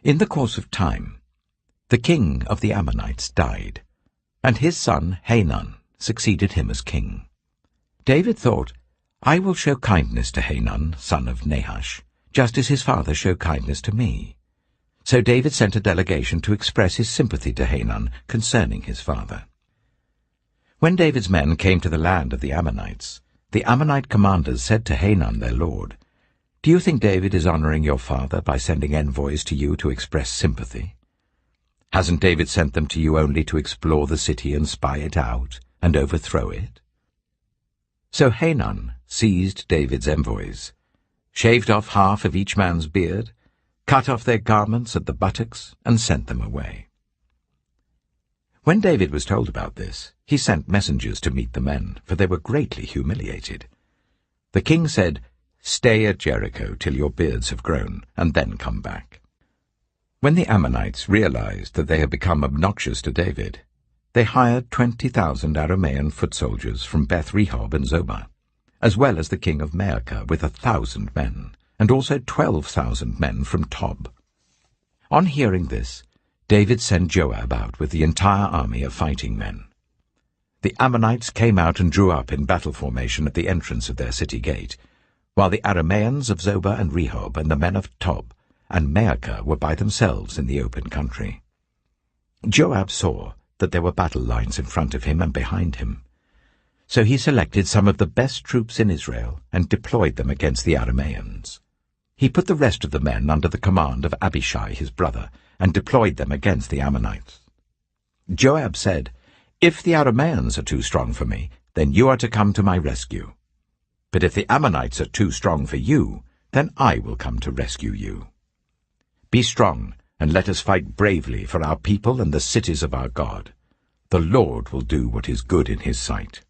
In the course of time, the king of the Ammonites died, and his son Hanun succeeded him as king. David thought, "I will show kindness to Hanun, son of Nahash, just as his father showed kindness to me." So David sent a delegation to express his sympathy to Hanun concerning his father. When David's men came to the land of the Ammonites, the Ammonite commanders said to Hanun their lord, "Do you think David is honoring your father by sending envoys to you to express sympathy? Hasn't David sent them to you only to explore the city and spy it out and overthrow it?" So Hanun seized David's envoys, shaved off half of each man's beard, cut off their garments at the buttocks, and sent them away. When David was told about this, he sent messengers to meet the men, for they were greatly humiliated. The king said, "Stay at Jericho till your beards have grown, and then come back." When the Ammonites realized that they had become obnoxious to David, they hired 20,000 Aramean foot soldiers from Beth-rehob and Zobah, as well as the king of Maacah with 1,000 men, and also 12,000 men from Tob. On hearing this, David sent Joab out with the entire army of fighting men. The Ammonites came out and drew up in battle formation at the entrance of their city gate, while the Arameans of Zobah and Rehob and the men of Tob and Maacah were by themselves in the open country. Joab saw that there were battle lines in front of him and behind him. So he selected some of the best troops in Israel and deployed them against the Arameans. He put the rest of the men under the command of Abishai his brother and deployed them against the Ammonites. Joab said, "If the Arameans are too strong for me, then you are to come to my rescue. But if the Ammonites are too strong for you, then I will come to rescue you. Be strong, and let us fight bravely for our people and the cities of our God. The Lord will do what is good in his sight."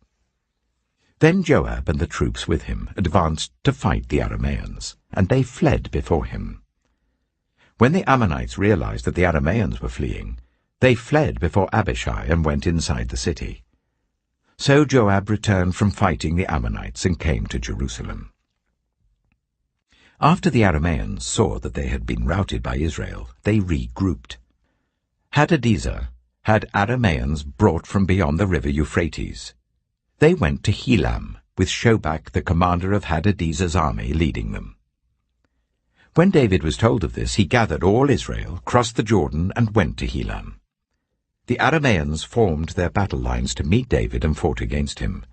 Then Joab and the troops with him advanced to fight the Arameans, and they fled before him. When the Ammonites realized that the Arameans were fleeing, they fled before Abishai and went inside the city. So Joab returned from fighting the Ammonites and came to Jerusalem. After the Arameans saw that they had been routed by Israel, they regrouped. Hadadezer had Arameans brought from beyond the river Euphrates. They went to Helam, with Shobach the commander of Hadadezer's army leading them. When David was told of this, he gathered all Israel, crossed the Jordan, and went to Helam. The Arameans formed their battle lines to meet David and fought against him.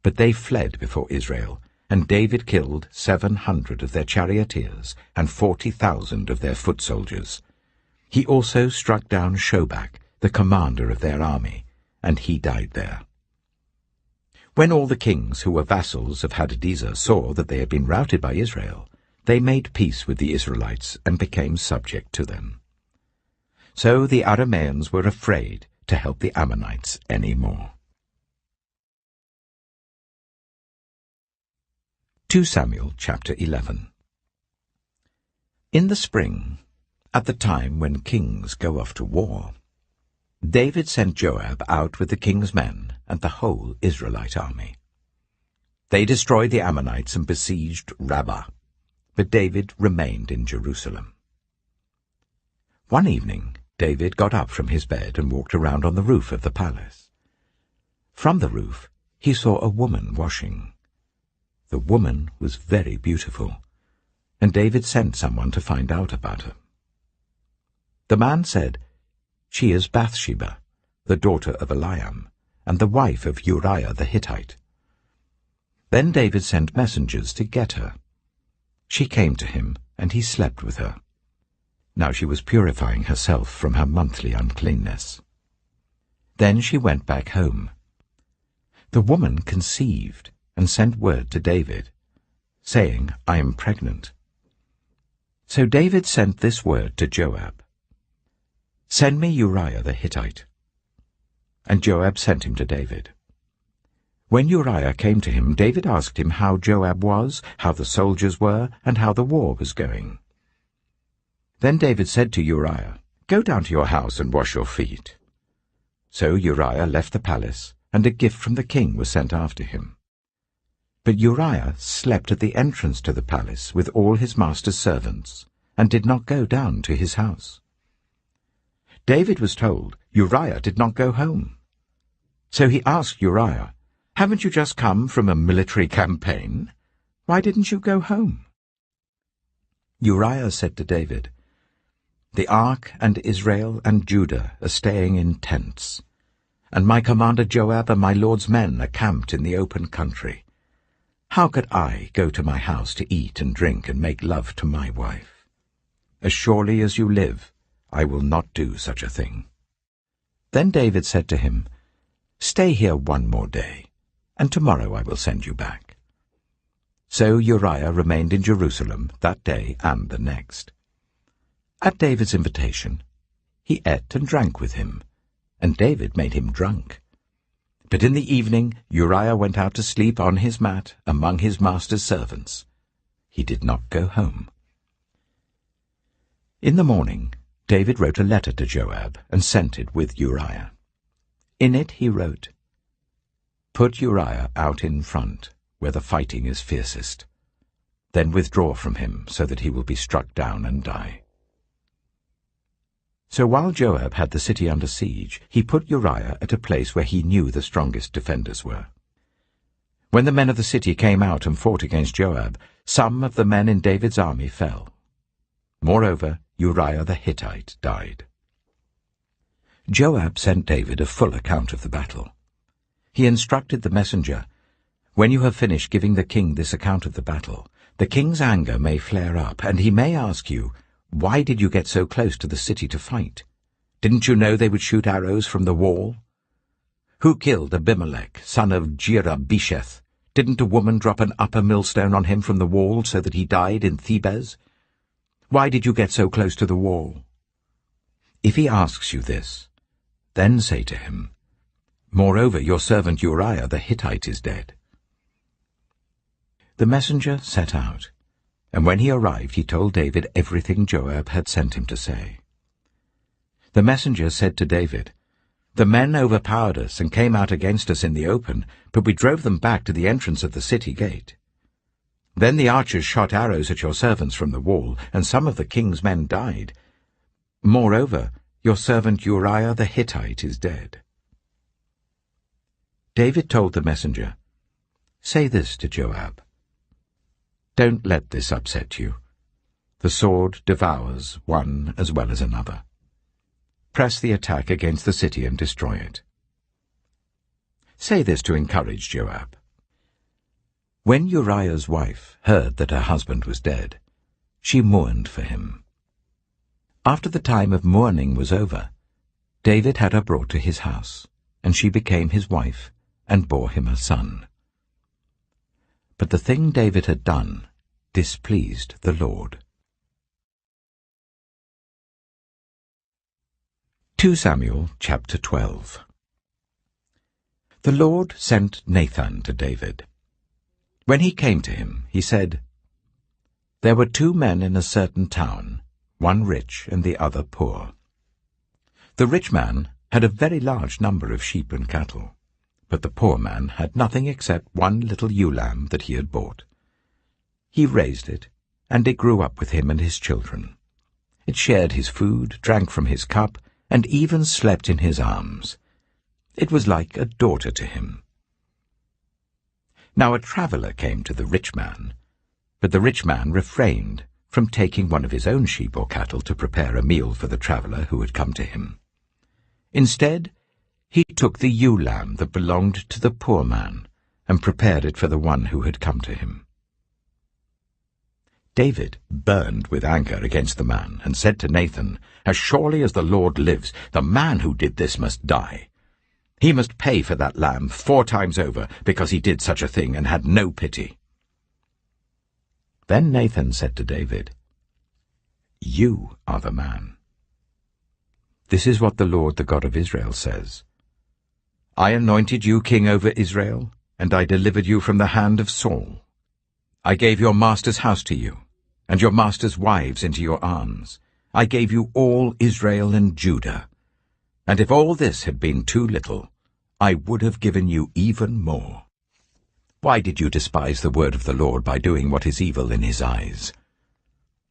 But they fled before Israel, and David killed 700 of their charioteers and 40,000 of their foot soldiers. He also struck down Shobach, the commander of their army, and he died there. When all the kings who were vassals of Hadadezer saw that they had been routed by Israel, they made peace with the Israelites and became subject to them. So the Arameans were afraid to help the Ammonites any more. 2 Samuel chapter 11. In the spring, at the time when kings go off to war, David sent Joab out with the king's men and the whole Israelite army. They destroyed the Ammonites and besieged Rabbah, but David remained in Jerusalem. One evening, David got up from his bed and walked around on the roof of the palace. From the roof, he saw a woman washing. The woman was very beautiful, and David sent someone to find out about her. The man said, "She is Bathsheba, the daughter of Eliam, and the wife of Uriah the Hittite." Then David sent messengers to get her. She came to him, and he slept with her. Now she was purifying herself from her monthly uncleanness. Then she went back home. The woman conceived and sent word to David, saying, "I am pregnant." So David sent this word to Joab, "Send me Uriah the Hittite." And Joab sent him to David. When Uriah came to him, David asked him how Joab was, how the soldiers were, and how the war was going. Then David said to Uriah, "Go down to your house and wash your feet." So Uriah left the palace, and a gift from the king was sent after him. But Uriah slept at the entrance to the palace with all his master's servants, and did not go down to his house. David was told Uriah did not go home. So he asked Uriah, "Haven't you just come from a military campaign? Why didn't you go home?" Uriah said to David, "The ark and Israel and Judah are staying in tents, and my commander Joab and my lord's men are camped in the open country. How could I go to my house to eat and drink and make love to my wife? As surely as you live, I will not do such a thing." Then David said to him, "Stay here one more day, and tomorrow I will send you back." So Uriah remained in Jerusalem that day and the next. At David's invitation, he ate and drank with him, and David made him drunk. But in the evening Uriah went out to sleep on his mat among his master's servants. He did not go home. In the morning David wrote a letter to Joab and sent it with Uriah. In it he wrote, "Put Uriah out in front, where the fighting is fiercest. Then withdraw from him, so that he will be struck down and die." So while Joab had the city under siege, he put Uriah at a place where he knew the strongest defenders were. When the men of the city came out and fought against Joab, some of the men in David's army fell. Moreover, Uriah the Hittite died. Joab sent David a full account of the battle. He instructed the messenger, "When you have finished giving the king this account of the battle, the king's anger may flare up, and he may ask you, 'Why did you get so close to the city to fight? Didn't you know they would shoot arrows from the wall? Who killed Abimelech, son of Jerubesheth? Didn't a woman drop an upper millstone on him from the wall so that he died in Thebez? Why did you get so close to the wall? If he asks you this, then say to him, Moreover, your servant Uriah the Hittite is dead. The messenger set out, and when he arrived he told David everything Joab had sent him to say. The messenger said to David, The men overpowered us and came out against us in the open, but we drove them back to the entrance of the city gate. Then the archers shot arrows at your servants from the wall, and some of the king's men died. Moreover, your servant Uriah the Hittite is dead. David told the messenger, Say this to Joab. Don't let this upset you. The sword devours one as well as another. Press the attack against the city and destroy it. Say this to encourage Joab. When Uriah's wife heard that her husband was dead, she mourned for him. After the time of mourning was over, David had her brought to his house, and she became his wife and bore him a son. But the thing David had done displeased the Lord. 2 Samuel chapter 12. The Lord sent Nathan to David. When he came to him, he said, There were 2 men in a certain town, one rich and the other poor. The rich man had a very large number of sheep and cattle, but the poor man had nothing except one little ewe lamb that he had bought. He raised it, and it grew up with him and his children. It shared his food, drank from his cup, and even slept in his arms. It was like a daughter to him. Now a traveller came to the rich man, but the rich man refrained from taking one of his own sheep or cattle to prepare a meal for the traveller who had come to him. Instead, he took the ewe lamb that belonged to the poor man and prepared it for the one who had come to him. David burned with anger against the man and said to Nathan, As surely as the Lord lives, the man who did this must die. He must pay for that lamb 4 times over because he did such a thing and had no pity. Then Nathan said to David, You are the man. This is what the Lord, the God of Israel, says. I anointed you king over Israel, and I delivered you from the hand of Saul. I gave your master's house to you, and your master's wives into your arms. I gave you all Israel and Judah. And if all this had been too little, I would have given you even more. Why did you despise the word of the Lord by doing what is evil in his eyes?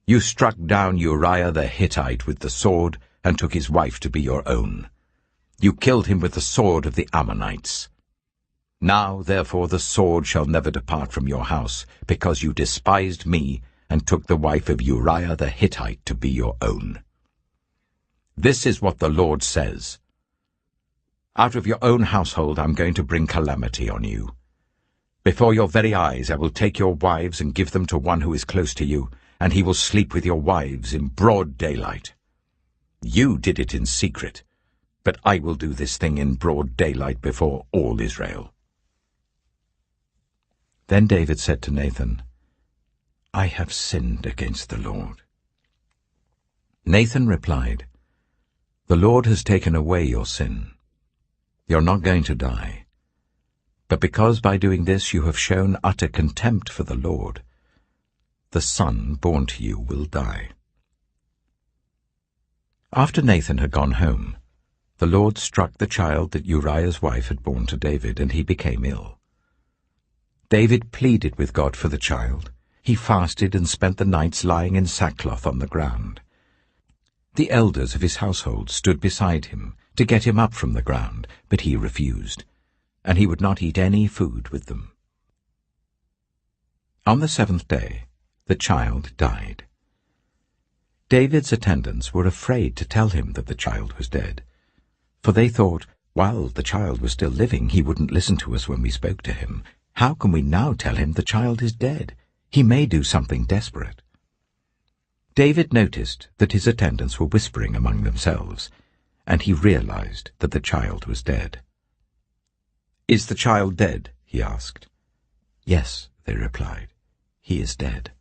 You struck down Uriah the Hittite with the sword and took his wife to be your own. You killed him with the sword of the Ammonites. Now, therefore, the sword shall never depart from your house, because you despised me and took the wife of Uriah the Hittite to be your own. This is what the Lord says. Out of your own household I'm going to bring calamity on you. Before your very eyes I will take your wives and give them to one who is close to you, and he will sleep with your wives in broad daylight. You did it in secret, but I will do this thing in broad daylight before all Israel. Then David said to Nathan, I have sinned against the Lord. Nathan replied, The Lord has taken away your sin. You're not going to die. But because by doing this you have shown utter contempt for the Lord, the son born to you will die. After Nathan had gone home, the Lord struck the child that Uriah's wife had borne to David, and he became ill. David pleaded with God for the child. He fasted and spent the nights lying in sackcloth on the ground. The elders of his household stood beside him to get him up from the ground, but he refused, and he would not eat any food with them. On the 7th day, the child died. David's attendants were afraid to tell him that the child was dead, for they thought, while the child was still living, he wouldn't listen to us when we spoke to him. How can we now tell him the child is dead? He may do something desperate. David noticed that his attendants were whispering among themselves, and he realized that the child was dead. "Is the child dead?" he asked. "Yes," they replied, "he is dead."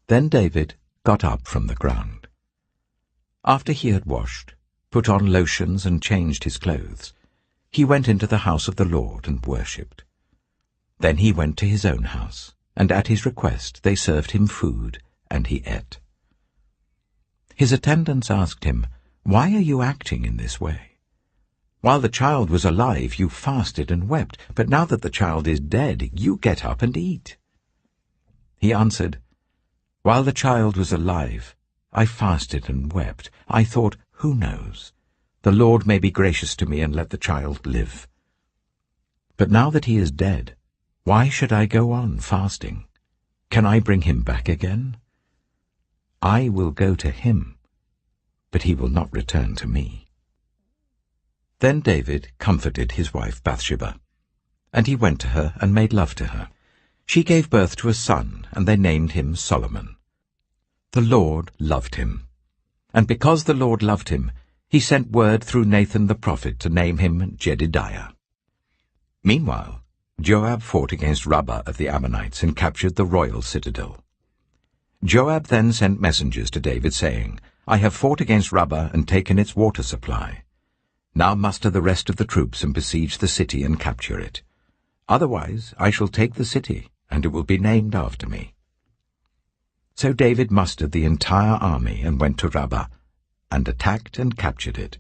Then David got up from the ground. After he had washed, put on lotions and changed his clothes, he went into the house of the Lord and worshipped. Then he went to his own house, and at his request they served him food, and he ate. His attendants asked him, "Why are you acting in this way? While the child was alive, you fasted and wept, but now that the child is dead, you get up and eat." He answered, "While the child was alive, I fasted and wept. I thought, who knows? The Lord may be gracious to me and let the child live. But now that he is dead, why should I go on fasting? Can I bring him back again? I will go to him, but he will not return to me." Then David comforted his wife Bathsheba, and he went to her and made love to her. She gave birth to a son, and they named him Solomon. The Lord loved him, and because the Lord loved him, he sent word through Nathan the prophet to name him Jedidiah. Meanwhile, Joab fought against Rabbah of the Ammonites and captured the royal citadel. Joab then sent messengers to David, saying, "I have fought against Rabbah and taken its water supply. Now muster the rest of the troops and besiege the city and capture it. Otherwise I shall take the city, and it will be named after me." So David mustered the entire army and went to Rabbah, and attacked and captured it.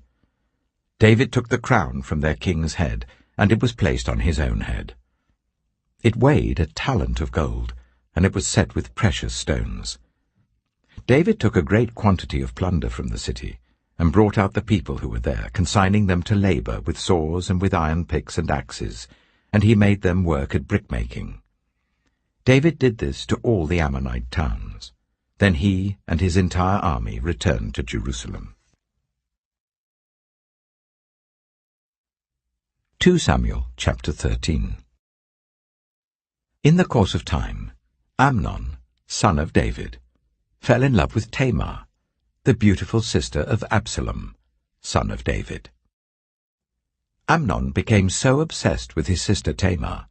David took the crown from their king's head, and it was placed on his own head. It weighed 1 talent of gold, and it was set with precious stones. David took a great quantity of plunder from the city, and brought out the people who were there, consigning them to labor with saws and with iron picks and axes, and he made them work at brickmaking. David did this to all the Ammonite towns. Then he and his entire army returned to Jerusalem. 2 Samuel chapter 13. In the course of time, Amnon, son of David, fell in love with Tamar, the beautiful sister of Absalom, son of David. Amnon became so obsessed with his sister Tamar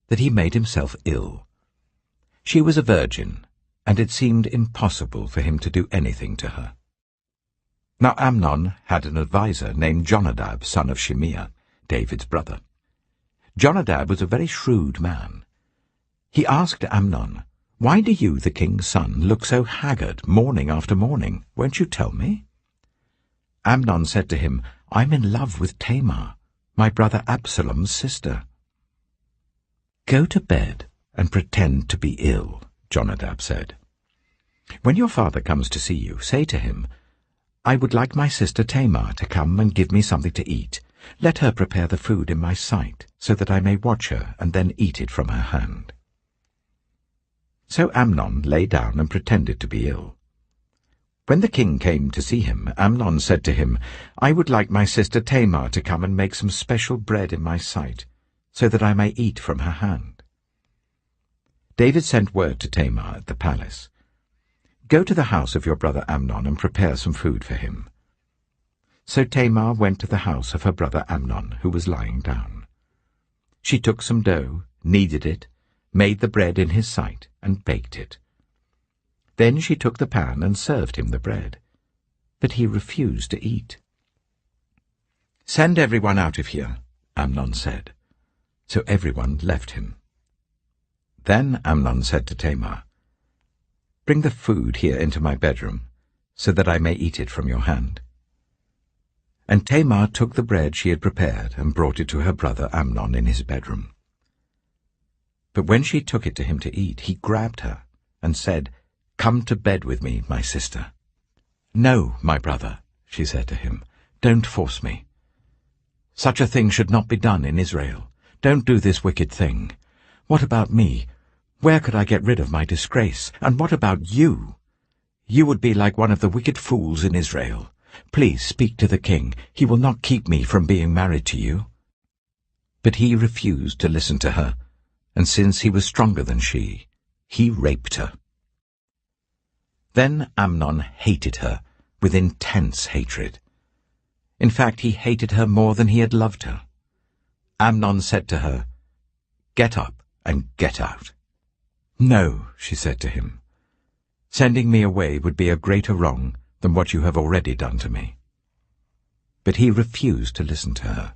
that he made himself ill. She was a virgin, and it seemed impossible for him to do anything to her. Now Amnon had an adviser named Jonadab, son of Shimeah, David's brother. Jonadab was a very shrewd man. He asked Amnon, "Why do you, the king's son, look so haggard morning after morning? Won't you tell me?" Amnon said to him, "I'm in love with Tamar, my brother Absalom's sister." "Go to bed and pretend to be ill," Jonadab said. "When your father comes to see you, say to him, 'I would like my sister Tamar to come and give me something to eat. Let her prepare the food in my sight, so that I may watch her and then eat it from her hand.'" So Amnon lay down and pretended to be ill. When the king came to see him, Amnon said to him, "I would like my sister Tamar to come and make some special bread in my sight, so that I may eat from her hand." David sent word to Tamar at the palace, "Go to the house of your brother Amnon and prepare some food for him." So Tamar went to the house of her brother Amnon, who was lying down. She took some dough, kneaded it, made the bread in his sight, and baked it. Then she took the pan and served him the bread, but he refused to eat. "Send everyone out of here," Amnon said. So everyone left him. Then Amnon said to Tamar, "Bring the food here into my bedroom, so that I may eat it from your hand." And Tamar took the bread she had prepared and brought it to her brother Amnon in his bedroom. But when she took it to him to eat, he grabbed her and said, "Come to bed with me, my sister." "No, my brother," she said to him, "don't force me. Such a thing should not be done in Israel. Don't do this wicked thing. What about me? Where could I get rid of my disgrace? And what about you? You would be like one of the wicked fools in Israel. Please speak to the king. He will not keep me from being married to you." But he refused to listen to her, and since he was stronger than she, he raped her. Then Amnon hated her with intense hatred. In fact, he hated her more than he had loved her. Amnon said to her, "Get up and get out." "No," she said to him. "Sending me away would be a greater wrong than what you have already done to me." But he refused to listen to her.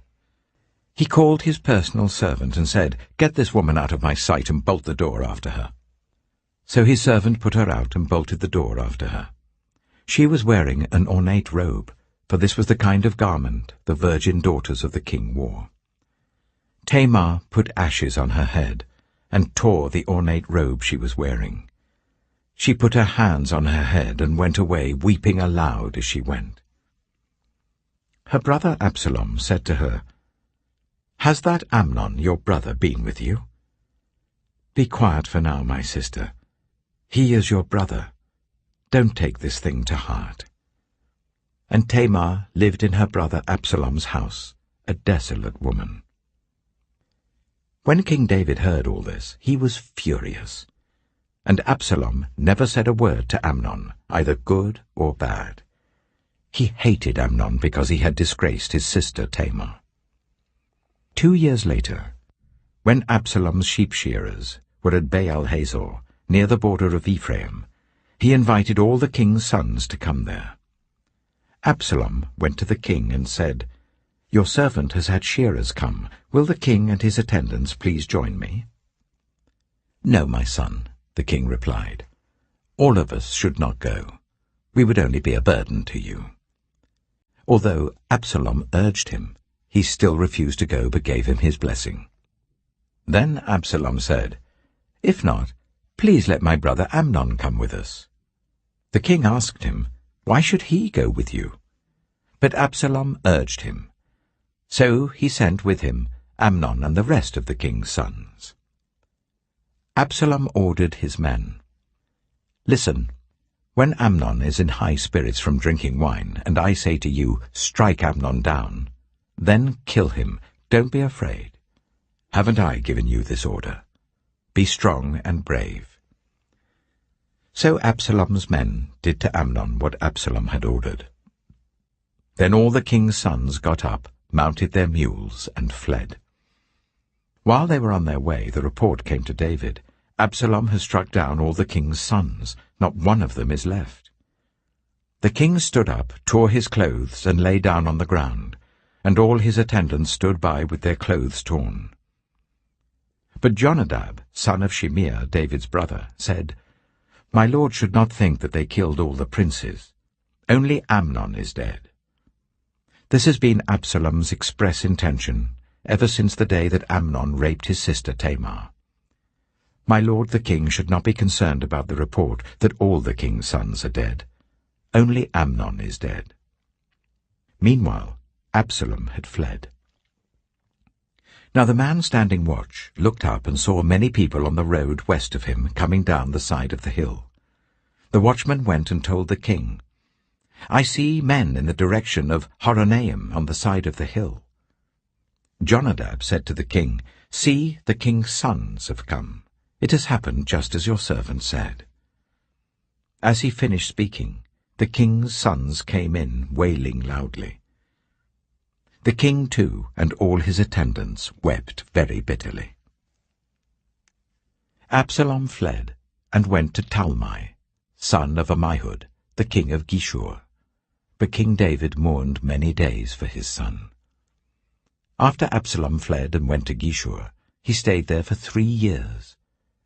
He called his personal servant and said, "Get this woman out of my sight and bolt the door after her." So his servant put her out and bolted the door after her. She was wearing an ornate robe, for this was the kind of garment the virgin daughters of the king wore. Tamar put ashes on her head and tore the ornate robe she was wearing. She put her hands on her head and went away, weeping aloud as she went. Her brother Absalom said to her, "Has that Amnon, your brother, been with you?" "Be quiet for now, my sister. He is your brother. Don't take this thing to heart." And Tamar lived in her brother Absalom's house, a desolate woman. When King David heard all this, he was furious. And Absalom never said a word to Amnon, either good or bad. He hated Amnon because he had disgraced his sister Tamar. 2 years later, when Absalom's sheep-shearers were at Baal-Hazor, near the border of Ephraim, he invited all the king's sons to come there. Absalom went to the king and said, "Your servant has had shearers come. Will the king and his attendants please join me?" "No, my son," the king replied. "All of us should not go. We would only be a burden to you." Although Absalom urged him, he still refused to go but gave him his blessing. Then Absalom said, "If not, please let my brother Amnon come with us." The king asked him, "Why should he go with you?" But Absalom urged him. So he sent with him Amnon and the rest of the king's sons. Absalom ordered his men, "Listen, when Amnon is in high spirits from drinking wine, and I say to you, 'Strike Amnon down,' then kill him. Don't be afraid. Haven't I given you this order? Be strong and brave." So Absalom's men did to Amnon what Absalom had ordered. Then all the king's sons got up, mounted their mules, and fled. While they were on their way, the report came to David, "Absalom has struck down all the king's sons. Not one of them is left." The king stood up, tore his clothes, and lay down on the ground, and all his attendants stood by with their clothes torn. But Jonadab, son of Shimeah, David's brother, said, "My lord should not think that they killed all the princes. Only Amnon is dead." This has been Absalom's express intention ever since the day that Amnon raped his sister Tamar. My lord the king should not be concerned about the report that all the king's sons are dead. Only Amnon is dead. Meanwhile, Absalom had fled. Now the man standing watch looked up and saw many people on the road west of him coming down the side of the hill. The watchman went and told the king, "I see men in the direction of Horonaim on the side of the hill." Jonadab said to the king, "See, the king's sons have come. It has happened just as your servant said." As he finished speaking, the king's sons came in, wailing loudly. The king, too, and all his attendants wept very bitterly. Absalom fled and went to Talmai, son of Ammihud, the king of Geshur. But King David mourned many days for his son. After Absalom fled and went to Geshur, he stayed there for 3 years,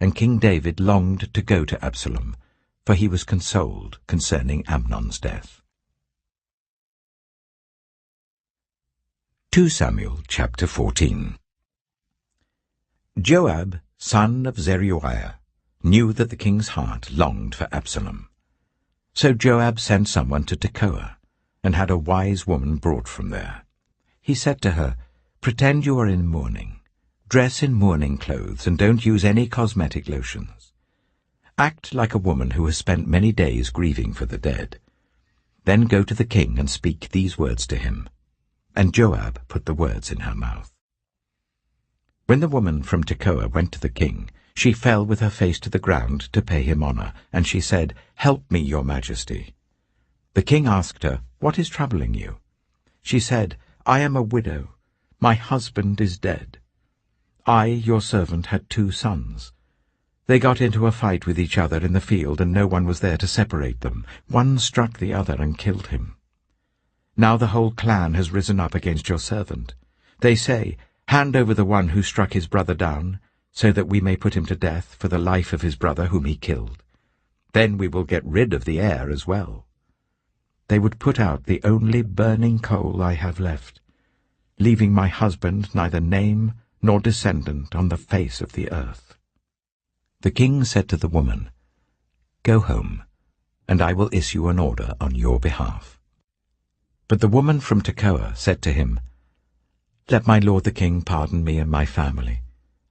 and King David longed to go to Absalom, for he was consoled concerning Amnon's death. 2 Samuel chapter 14. Joab, son of Zeruiah, knew that the king's heart longed for Absalom. So Joab sent someone to Tekoa, and had a wise woman brought from there. He said to her, "Pretend you are in mourning. Dress in mourning clothes, and don't use any cosmetic lotions. Act like a woman who has spent many days grieving for the dead. Then go to the king and speak these words to him." And Joab put the words in her mouth. When the woman from Tekoa went to the king, she fell with her face to the ground to pay him honor, and she said, "Help me, your majesty." The king asked her, "What is troubling you?" She said, "I am a widow. My husband is dead. I, your servant, had 2 sons. They got into a fight with each other in the field, and no one was there to separate them. One struck the other and killed him. Now the whole clan has risen up against your servant. They say, 'Hand over the one who struck his brother down, so that we may put him to death for the life of his brother whom he killed. Then we will get rid of the heir as well.' They would put out the only burning coal I have left, leaving my husband neither name nor descendant on the face of the earth." The king said to the woman, "Go home, and I will issue an order on your behalf." But the woman from Tekoa said to him, "Let my lord the king pardon me and my family,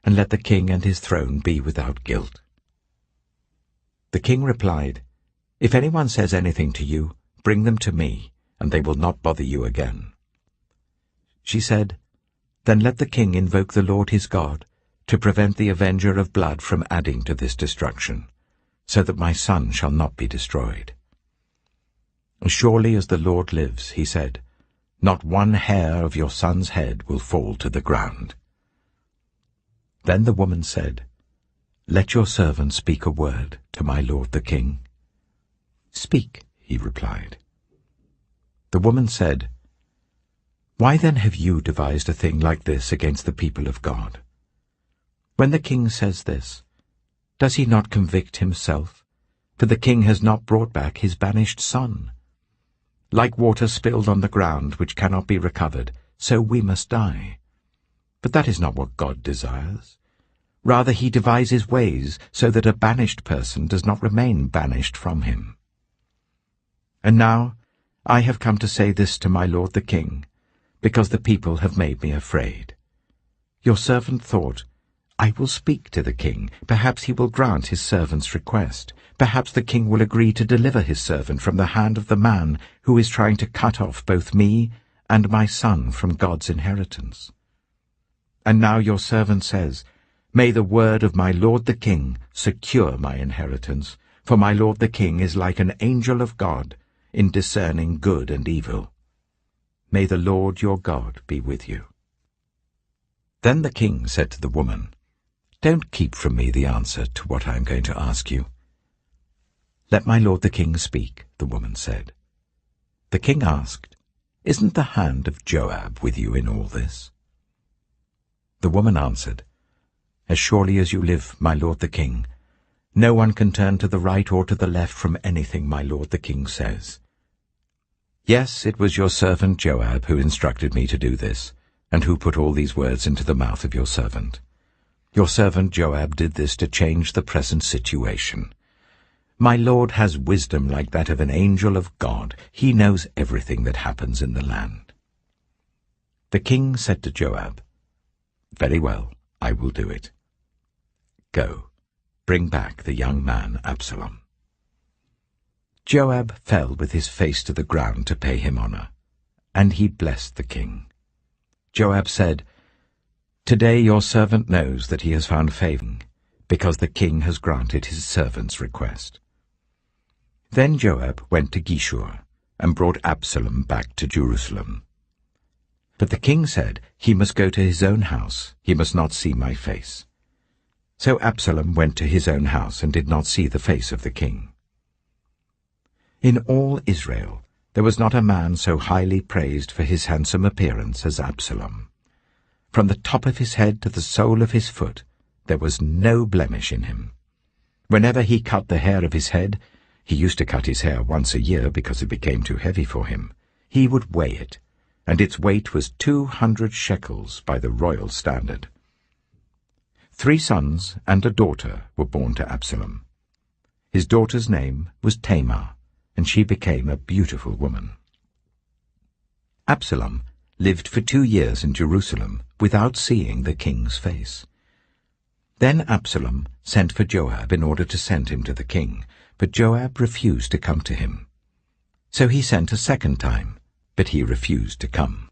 and let the king and his throne be without guilt." The king replied, "If anyone says anything to you, bring them to me, and they will not bother you again." She said, "Then let the king invoke the Lord his God, to prevent the avenger of blood from adding to this destruction, so that my son shall not be destroyed. As surely as the Lord lives," he said, "not one hair of your son's head will fall to the ground." Then the woman said, "Let your servant speak a word to my lord the king." "Speak," he replied. The woman said, "Why then have you devised a thing like this against the people of God? When the king says this, does he not convict himself? For the king has not brought back his banished son. Like water spilled on the ground, which cannot be recovered, so we must die. But that is not what God desires. Rather he devises ways so that a banished person does not remain banished from him. And now I have come to say this to my lord the king, because the people have made me afraid. Your servant thought, 'I will speak to the king. Perhaps he will grant his servant's request. Perhaps the king will agree to deliver his servant from the hand of the man who is trying to cut off both me and my son from God's inheritance.' And now your servant says, 'May the word of my lord the king secure my inheritance, for my lord the king is like an angel of God in discerning good and evil. May the Lord your God be with you.'" Then the king said to the woman, "Don't keep from me the answer to what I am going to ask you." "Let my lord the king speak," the woman said. The king asked, "Isn't the hand of Joab with you in all this?" The woman answered, "As surely as you live, my lord the king, no one can turn to the right or to the left from anything my lord the king says. Yes, it was your servant Joab who instructed me to do this, and who put all these words into the mouth of your servant. Your servant Joab did this to change the present situation. My lord has wisdom like that of an angel of God. He knows everything that happens in the land." The king said to Joab, "Very well, I will do it. Go, bring back the young man Absalom." Joab fell with his face to the ground to pay him honor, and he blessed the king. Joab said, "Today your servant knows that he has found favor, because the king has granted his servant's request." Then Joab went to Geshur, and brought Absalom back to Jerusalem. But the king said, "He must go to his own house, he must not see my face." So Absalom went to his own house, and did not see the face of the king. In all Israel there was not a man so highly praised for his handsome appearance as Absalom. From the top of his head to the sole of his foot there was no blemish in him. Whenever he cut the hair of his head — he used to cut his hair once a year because it became too heavy for him — he would weigh it, and its weight was 200 shekels by the royal standard. 3 sons and a daughter were born to Absalom. His daughter's name was Tamar, and she became a beautiful woman. Absalom lived for 2 years in Jerusalem without seeing the king's face. Then Absalom sent for Joab in order to send him to the king, but Joab refused to come to him. So he sent a second time, but he refused to come.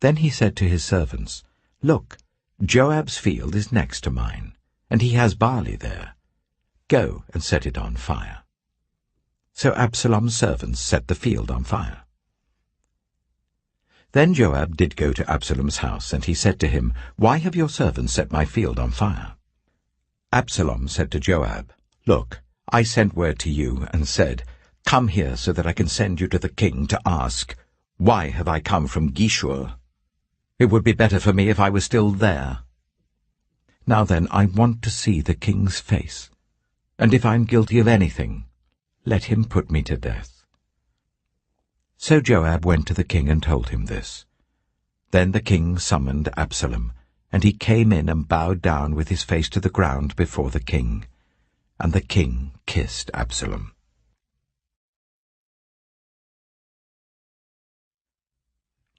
Then he said to his servants, "Look, Joab's field is next to mine, and he has barley there. Go and set it on fire." So Absalom's servants set the field on fire. Then Joab did go to Absalom's house, and he said to him, "Why have your servants set my field on fire?" Absalom said to Joab, "Look, I sent word to you and said, 'Come here so that I can send you to the king to ask, why have I come from Geshur? It would be better for me if I was still there. Now then, I want to see the king's face, and if I am guilty of anything, let him put me to death.'" So Joab went to the king and told him this. Then the king summoned Absalom, and he came in and bowed down with his face to the ground before the king, and the king kissed Absalom.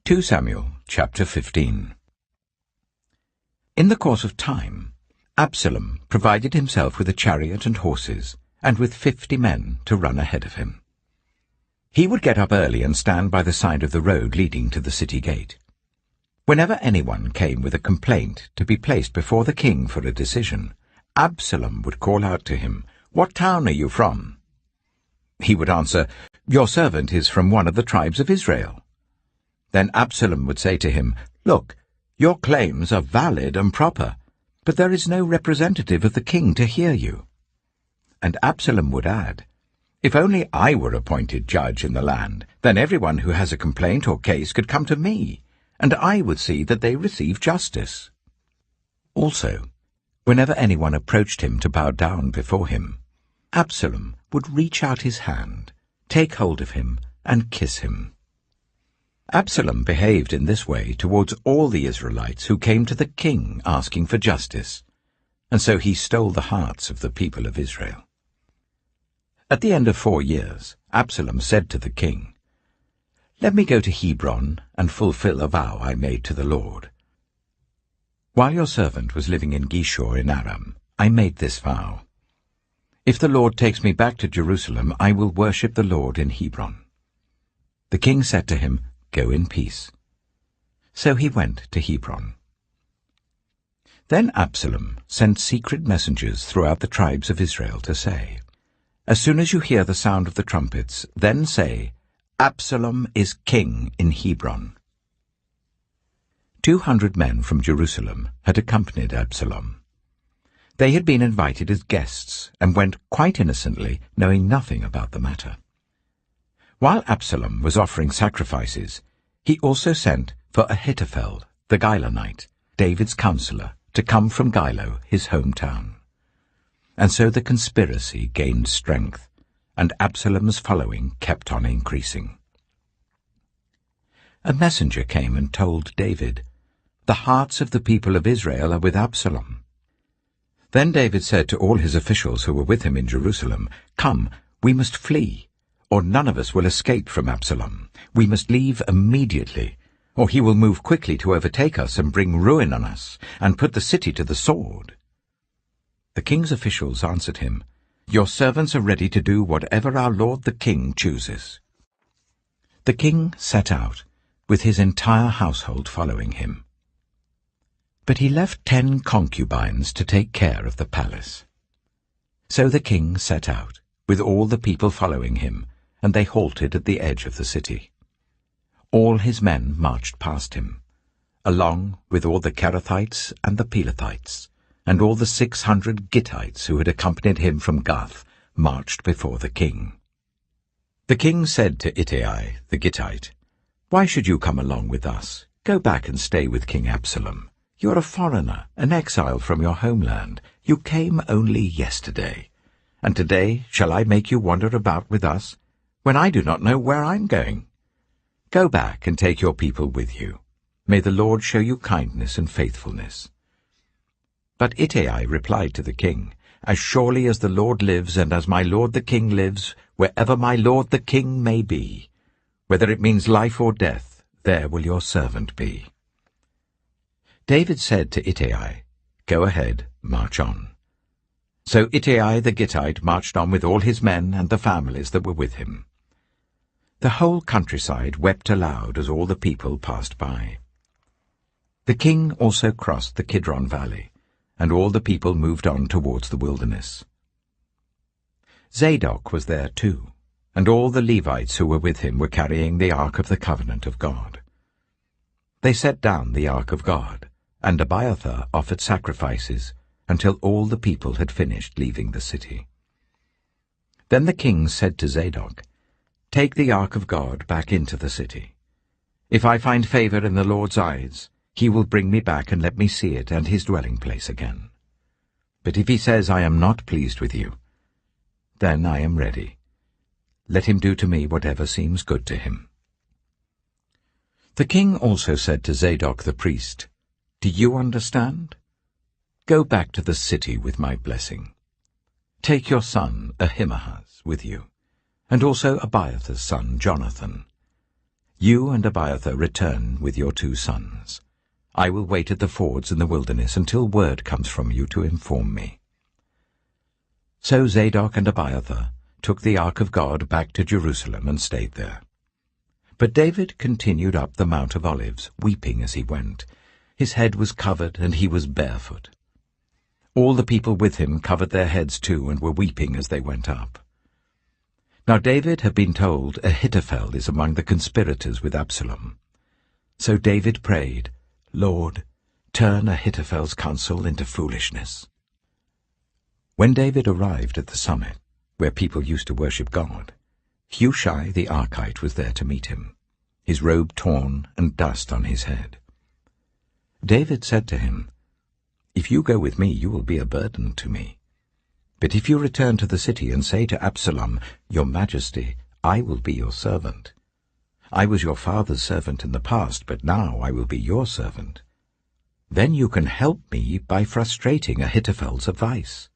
2 Samuel chapter 15. In the course of time, Absalom provided himself with a chariot and horses, and with 50 men to run ahead of him. He would get up early and stand by the side of the road leading to the city gate. Whenever anyone came with a complaint to be placed before the king for a decision, Absalom would call out to him, "What town are you from?" He would answer, "Your servant is from one of the tribes of Israel." Then Absalom would say to him, "Look, your claims are valid and proper, but there is no representative of the king to hear you." And Absalom would add, "If only I were appointed judge in the land, then everyone who has a complaint or case could come to me, and I would see that they receive justice." Also, whenever anyone approached him to bow down before him, Absalom would reach out his hand, take hold of him, and kiss him. Absalom behaved in this way towards all the Israelites who came to the king asking for justice, and so he stole the hearts of the people of Israel. At the end of 4 years, Absalom said to the king, "Let me go to Hebron and fulfill a vow I made to the Lord. While your servant was living in Geshur in Aram, I made this vow. If the Lord takes me back to Jerusalem, I will worship the Lord in Hebron." The king said to him, "Go in peace." So he went to Hebron. Then Absalom sent secret messengers throughout the tribes of Israel to say, "As soon as you hear the sound of the trumpets, then say, 'Absalom is king in Hebron.'" 200 men from Jerusalem had accompanied Absalom. They had been invited as guests and went quite innocently, knowing nothing about the matter. While Absalom was offering sacrifices, he also sent for Ahithophel, the Gilonite, David's counselor, to come from Gilo, his hometown. And so the conspiracy gained strength, and Absalom's following kept on increasing. A messenger came and told David, "The hearts of the people of Israel are with Absalom." Then David said to all his officials who were with him in Jerusalem, "Come, we must flee, or none of us will escape from Absalom. We must leave immediately, or he will move quickly to overtake us and bring ruin on us, and put the city to the sword." The king's officials answered him, "Your servants are ready to do whatever our lord the king chooses." The king set out, with his entire household following him. But he left 10 concubines to take care of the palace. So the king set out, with all the people following him, and they halted at the edge of the city. All his men marched past him, along with all the Kerethites and the Pelethites, and all the 600 Gittites who had accompanied him from Gath marched before the king. The king said to Ittai the Gittite, "Why should you come along with us? Go back and stay with King Absalom. You are a foreigner, an exile from your homeland. You came only yesterday, and today shall I make you wander about with us, when I do not know where I am going? Go back and take your people with you. May the Lord show you kindness and faithfulness." But Ittai replied to the king, "As surely as the Lord lives, and as my lord the king lives, wherever my lord the king may be, whether it means life or death, there will your servant be." David said to Ittai, "Go ahead, march on." So Ittai the Gittite marched on with all his men and the families that were with him. The whole countryside wept aloud as all the people passed by. The king also crossed the Kidron Valley, and all the people moved on towards the wilderness. Zadok was there too, and all the Levites who were with him were carrying the Ark of the Covenant of God. They set down the ark of God, and Abiathar offered sacrifices until all the people had finished leaving the city. Then the king said to Zadok, "Take the ark of God back into the city. If I find favor in the Lord's eyes, he will bring me back and let me see it and his dwelling place again. But if he says, I am not pleased with you, then I am ready. Let him do to me whatever seems good to him." The king also said to Zadok the priest, "Do you understand? Go back to the city with my blessing. Take your son Ahimaaz with you, and also Abiathar's son Jonathan. You and Abiathar return with your 2 sons. I will wait at the fords in the wilderness until word comes from you to inform me." So Zadok and Abiathar took the ark of God back to Jerusalem and stayed there. But David continued up the Mount of Olives, weeping as he went. His head was covered, and he was barefoot. All the people with him covered their heads too, and were weeping as they went up. Now David had been told Ahithophel is among the conspirators with Absalom. So David prayed, "Lord, turn Ahithophel's counsel into foolishness." When David arrived at the summit, where people used to worship God, Hushai the Archite was there to meet him, his robe torn and dust on his head. David said to him, "If you go with me, you will be a burden to me. But if you return to the city and say to Absalom, 'Your Majesty, I will be your servant. I was your father's servant in the past, but now I will be your servant,' then you can help me by frustrating Ahithophel's advice.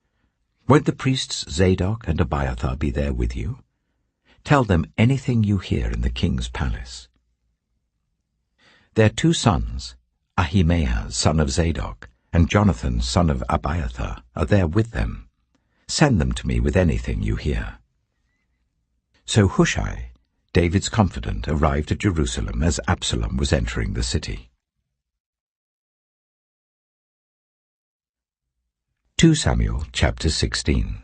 Won't the priests Zadok and Abiathar be there with you? Tell them anything you hear in the king's palace." Their 2 sons, Ahimaaz son of Zadok and Jonathan son of Abiathar, are there with them. Send them to me with anything you hear." So Hushai, David's confidant, arrived at Jerusalem as Absalom was entering the city. 2 Samuel chapter 16.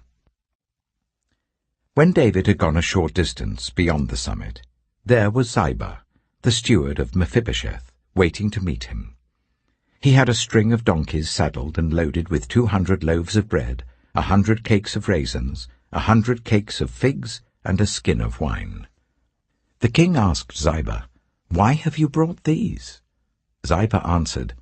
When David had gone a short distance beyond the summit, there was Ziba, the steward of Mephibosheth, waiting to meet him. He had a string of donkeys saddled and loaded with 200 loaves of bread, 100 cakes of raisins, 100 cakes of figs, and a skin of wine. The king asked Ziba, "Why have you brought these?" Ziba answered,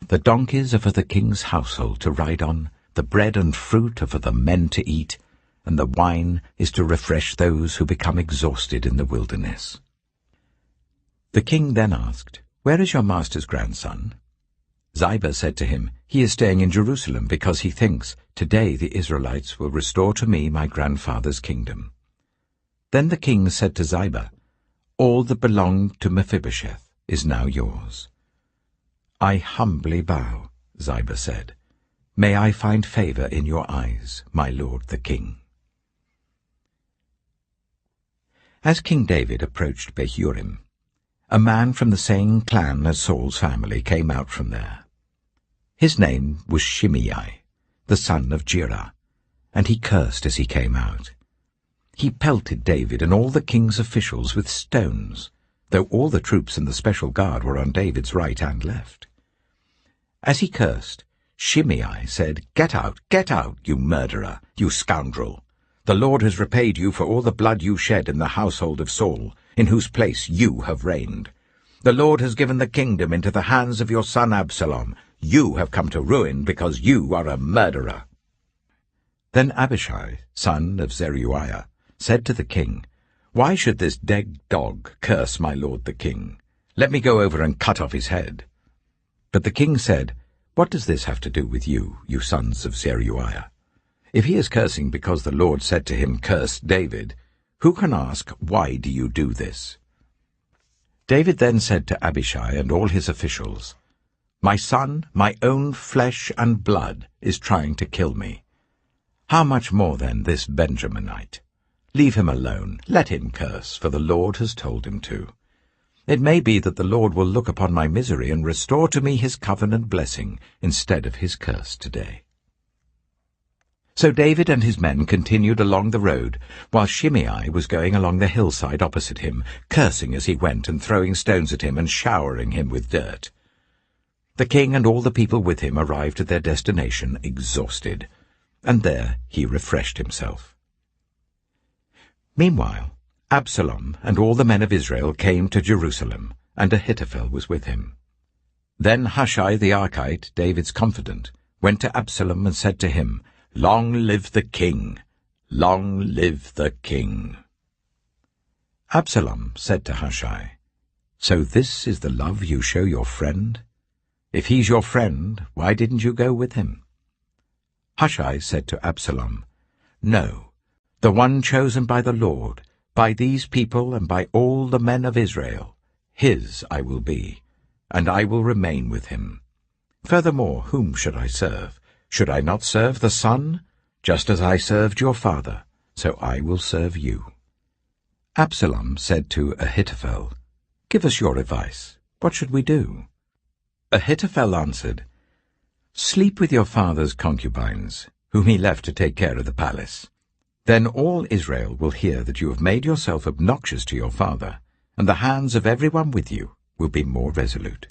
"The donkeys are for the king's household to ride on, the bread and fruit are for the men to eat, and the wine is to refresh those who become exhausted in the wilderness." The king then asked, "Where is your master's grandson?" Ziba said to him, "He is staying in Jerusalem because he thinks, 'Today the Israelites will restore to me my grandfather's kingdom.'" Then the king said to Ziba, "All that belonged to Mephibosheth is now yours." "I humbly bow," Ziba said. "May I find favor in your eyes, my lord the king." As King David approached Bahurim, a man from the same clan as Saul's family came out from there. His name was Shimei, the son of Jirah, and he cursed as he came out. He pelted David and all the king's officials with stones, though all the troops and the special guard were on David's right and left. As he cursed, Shimei said, get out, you murderer, you scoundrel! The Lord has repaid you for all the blood you shed in the household of Saul, in whose place you have reigned. The Lord has given the kingdom into the hands of your son Absalom. You have come to ruin because you are a murderer." Then Abishai, son of Zeruiah, said to the king, "Why should this dead dog curse my lord the king? Let me go over and cut off his head." But the king said, "What does this have to do with you, you sons of Zeruiah? If he is cursing because the Lord said to him, 'Curse David,' who can ask, 'Why do you do this?'" David then said to Abishai and all his officials, "My son, my own flesh and blood, is trying to kill me. How much more then this Benjaminite? Leave him alone, let him curse, for the Lord has told him to. It may be that the Lord will look upon my misery and restore to me his covenant blessing instead of his curse today." So David and his men continued along the road, while Shimei was going along the hillside opposite him, cursing as he went and throwing stones at him and showering him with dirt. The king and all the people with him arrived at their destination exhausted, and there he refreshed himself. Meanwhile, Absalom and all the men of Israel came to Jerusalem, and Ahithophel was with him. Then Hushai the Archite, David's confidant, went to Absalom and said to him, "Long live the king! Long live the king!" Absalom said to Hushai, "So this is the love you show your friend? If he's your friend, why didn't you go with him?" Hushai said to Absalom, "No, the one chosen by the Lord, by these people and by all the men of Israel, his I will be, and I will remain with him. Furthermore, whom should I serve? Should I not serve the son? Just as I served your father, so I will serve you." Absalom said to Ahithophel, "Give us your advice. What should we do?" Ahithophel answered, "Sleep with your father's concubines, whom he left to take care of the palace. Then all Israel will hear that you have made yourself obnoxious to your father, and the hands of everyone with you will be more resolute."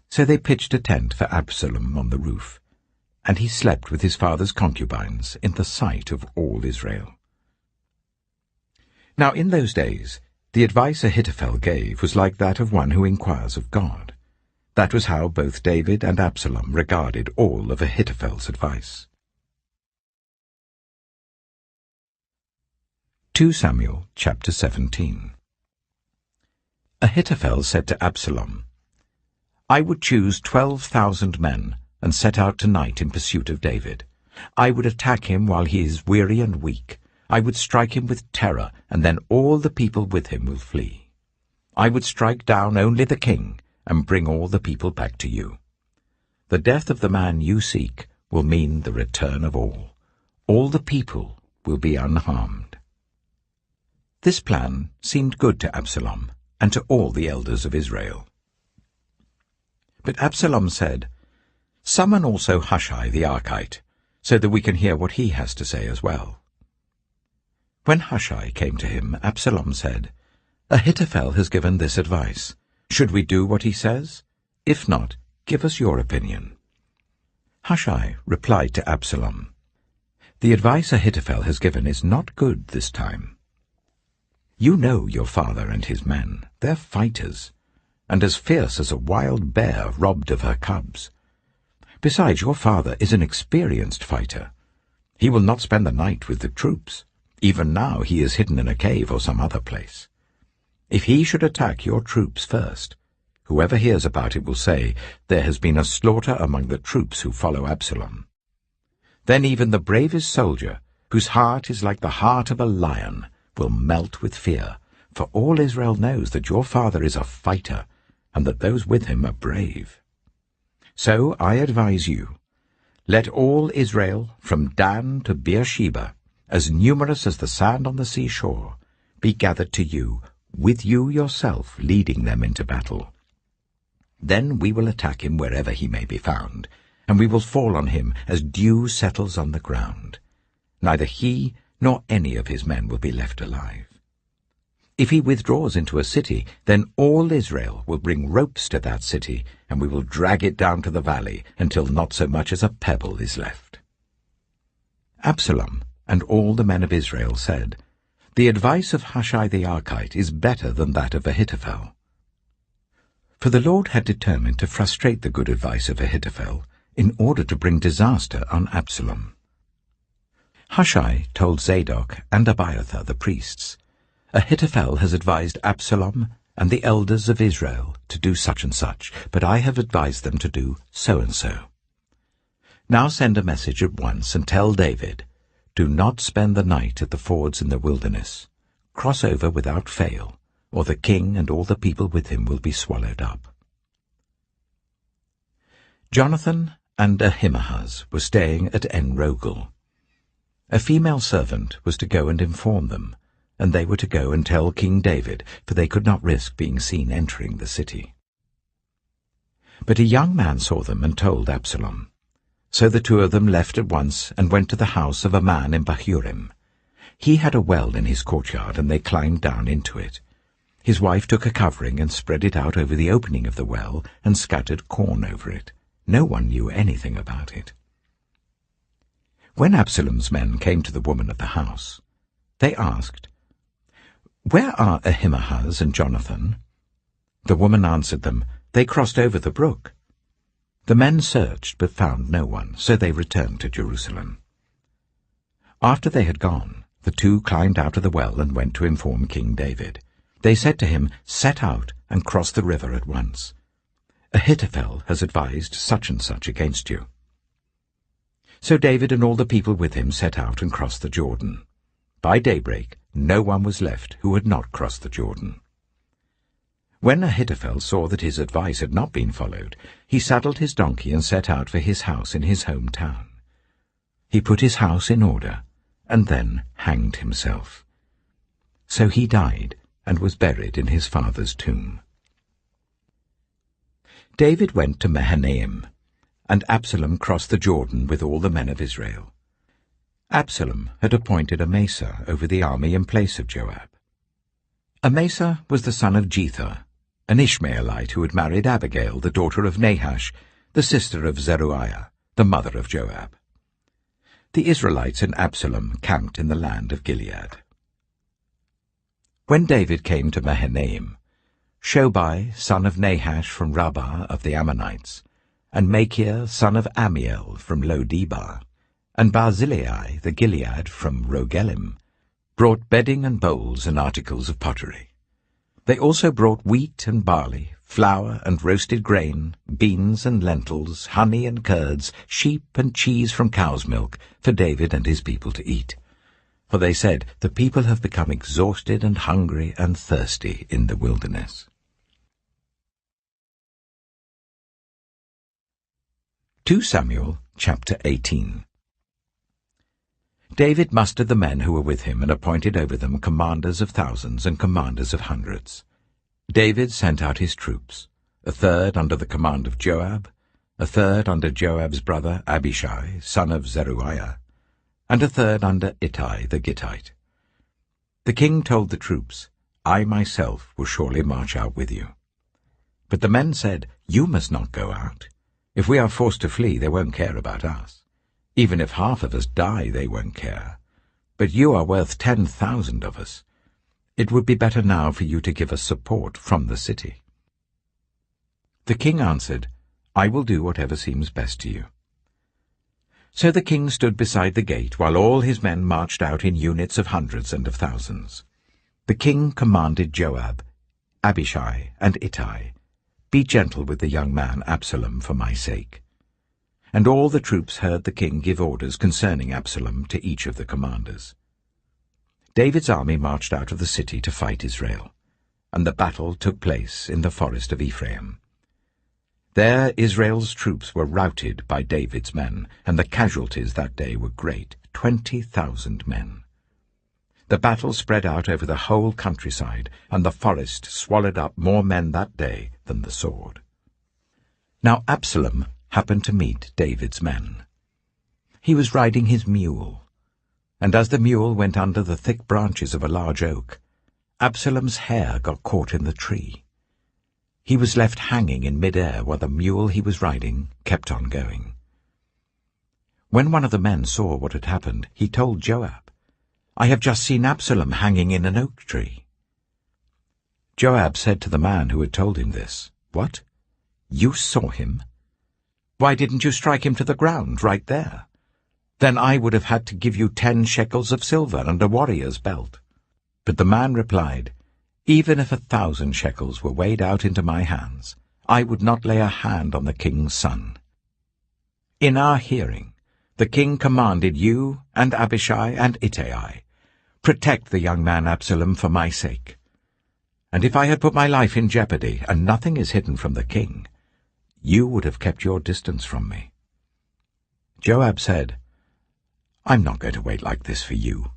So they pitched a tent for Absalom on the roof, and he slept with his father's concubines in the sight of all Israel. Now in those days the advice Ahithophel gave was like that of one who inquires of God. That was how both David and Absalom regarded all of Ahithophel's advice. 2 Samuel chapter 17. Ahithophel said to Absalom, "I would choose 12,000 men and set out tonight in pursuit of David. I would attack him while he is weary and weak. I would strike him with terror, and then all the people with him will flee. I would strike down only the king and bring all the people back to you. The death of the man you seek will mean the return of all. All the people will be unharmed." This plan seemed good to Absalom and to all the elders of Israel. But Absalom said, "Summon also Hushai the Archite, so that we can hear what he has to say as well." When Hushai came to him, Absalom said, "Ahithophel has given this advice. Should we do what he says? If not, give us your opinion." Hushai replied to Absalom, "The advice Ahithophel has given is not good this time. You know your father and his men. They're fighters, and as fierce as a wild bear robbed of her cubs. Besides, your father is an experienced fighter. He will not spend the night with the troops. Even now he is hidden in a cave or some other place. If he should attack your troops first, whoever hears about it will say, 'There has been a slaughter among the troops who follow Absalom.' Then even the bravest soldier, whose heart is like the heart of a lion, will melt with fear, for all Israel knows that your father is a fighter, and that those with him are brave. So I advise you, let all Israel, from Dan to Beersheba, as numerous as the sand on the seashore, be gathered to you, with you yourself leading them into battle. Then we will attack him wherever he may be found, and we will fall on him as dew settles on the ground. Neither he nor any of his men will be left alive. If he withdraws into a city, then all Israel will bring ropes to that city, and we will drag it down to the valley until not so much as a pebble is left." Absalom and all the men of Israel said, "The advice of Hushai the Archite is better than that of Ahithophel." For the Lord had determined to frustrate the good advice of Ahithophel in order to bring disaster on Absalom. Hushai told Zadok and Abiathar the priests, "Ahithophel has advised Absalom and the elders of Israel to do such and such, but I have advised them to do so and so. Now send a message at once and tell David, 'Do not spend the night at the fords in the wilderness. Cross over without fail, or the king and all the people with him will be swallowed up.'" Jonathan and Ahimaaz were staying at En-Rogel. A female servant was to go and inform them, and they were to go and tell King David, for they could not risk being seen entering the city. But a young man saw them and told Absalom. So the two of them left at once and went to the house of a man in Bahurim. He had a well in his courtyard, and they climbed down into it. His wife took a covering and spread it out over the opening of the well and scattered corn over it. No one knew anything about it. When Absalom's men came to the woman of the house, they asked, "Where are Ahimaaz and Jonathan?" The woman answered them, "They crossed over the brook." The men searched but found no one, so they returned to Jerusalem. After they had gone, the two climbed out of the well and went to inform King David. They said to him, "Set out and cross the river at once. Ahithophel has advised such and such against you." So David and all the people with him set out and crossed the Jordan. By daybreak, no one was left who had not crossed the Jordan. When Ahithophel saw that his advice had not been followed, he saddled his donkey and set out for his house in his hometown. He put his house in order and then hanged himself. So he died and was buried in his father's tomb. David went to Mahanaim, and Absalom crossed the Jordan with all the men of Israel. Absalom had appointed Amasa over the army in place of Joab. Amasa was the son of Jether, an Ishmaelite who had married Abigail, the daughter of Nahash, the sister of Zeruiah, the mother of Joab. The Israelites and Absalom camped in the land of Gilead. When David came to Mahanaim, Shobai, son of Nahash from Rabbah of the Ammonites, and Machir, son of Amiel from Lo-debar, and Barzillai the Gilead from Rogelim, brought bedding and bowls and articles of pottery. They also brought wheat and barley, flour and roasted grain, beans and lentils, honey and curds, sheep and cheese from cow's milk, for David and his people to eat. For they said, "The people have become exhausted and hungry and thirsty in the wilderness." 2 Samuel chapter 18. David mustered the men who were with him and appointed over them commanders of thousands and commanders of hundreds. David sent out his troops, a third under the command of Joab, a third under Joab's brother Abishai, son of Zeruiah, and a third under Ittai the Gittite. The king told the troops, "I myself will surely march out with you." But the men said, "You must not go out. If we are forced to flee, they won't care about us. Even if half of us die, they won't care. But you are worth 10,000 of us. It would be better now for you to give us support from the city." The king answered, "I will do whatever seems best to you." So the king stood beside the gate while all his men marched out in units of hundreds and of thousands. The king commanded Joab, Abishai, and Ittai, "Be gentle with the young man Absalom for my sake." And all the troops heard the king give orders concerning Absalom to each of the commanders. David's army marched out of the city to fight Israel, and the battle took place in the forest of Ephraim. There Israel's troops were routed by David's men, and the casualties that day were great, 20,000 men. The battle spread out over the whole countryside, and the forest swallowed up more men that day than the sword. Now Absalom happened to meet David's men. He was riding his mule, and as the mule went under the thick branches of a large oak, Absalom's hair got caught in the tree. He was left hanging in mid-air while the mule he was riding kept on going. When one of the men saw what had happened, he told Joab, "I have just seen Absalom hanging in an oak tree." Joab said to the man who had told him this, "What? You saw him? Why didn't you strike him to the ground right there? Then I would have had to give you 10 shekels of silver and a warrior's belt." But the man replied, "Even if 1,000 shekels were weighed out into my hands, I would not lay a hand on the king's son. In our hearing, the king commanded you and Abishai and Ittai, protect the young man Absalom for my sake. And if I had put my life in jeopardy, and nothing is hidden from the king, you would have kept your distance from me." Joab said, "I'm not going to wait like this for you."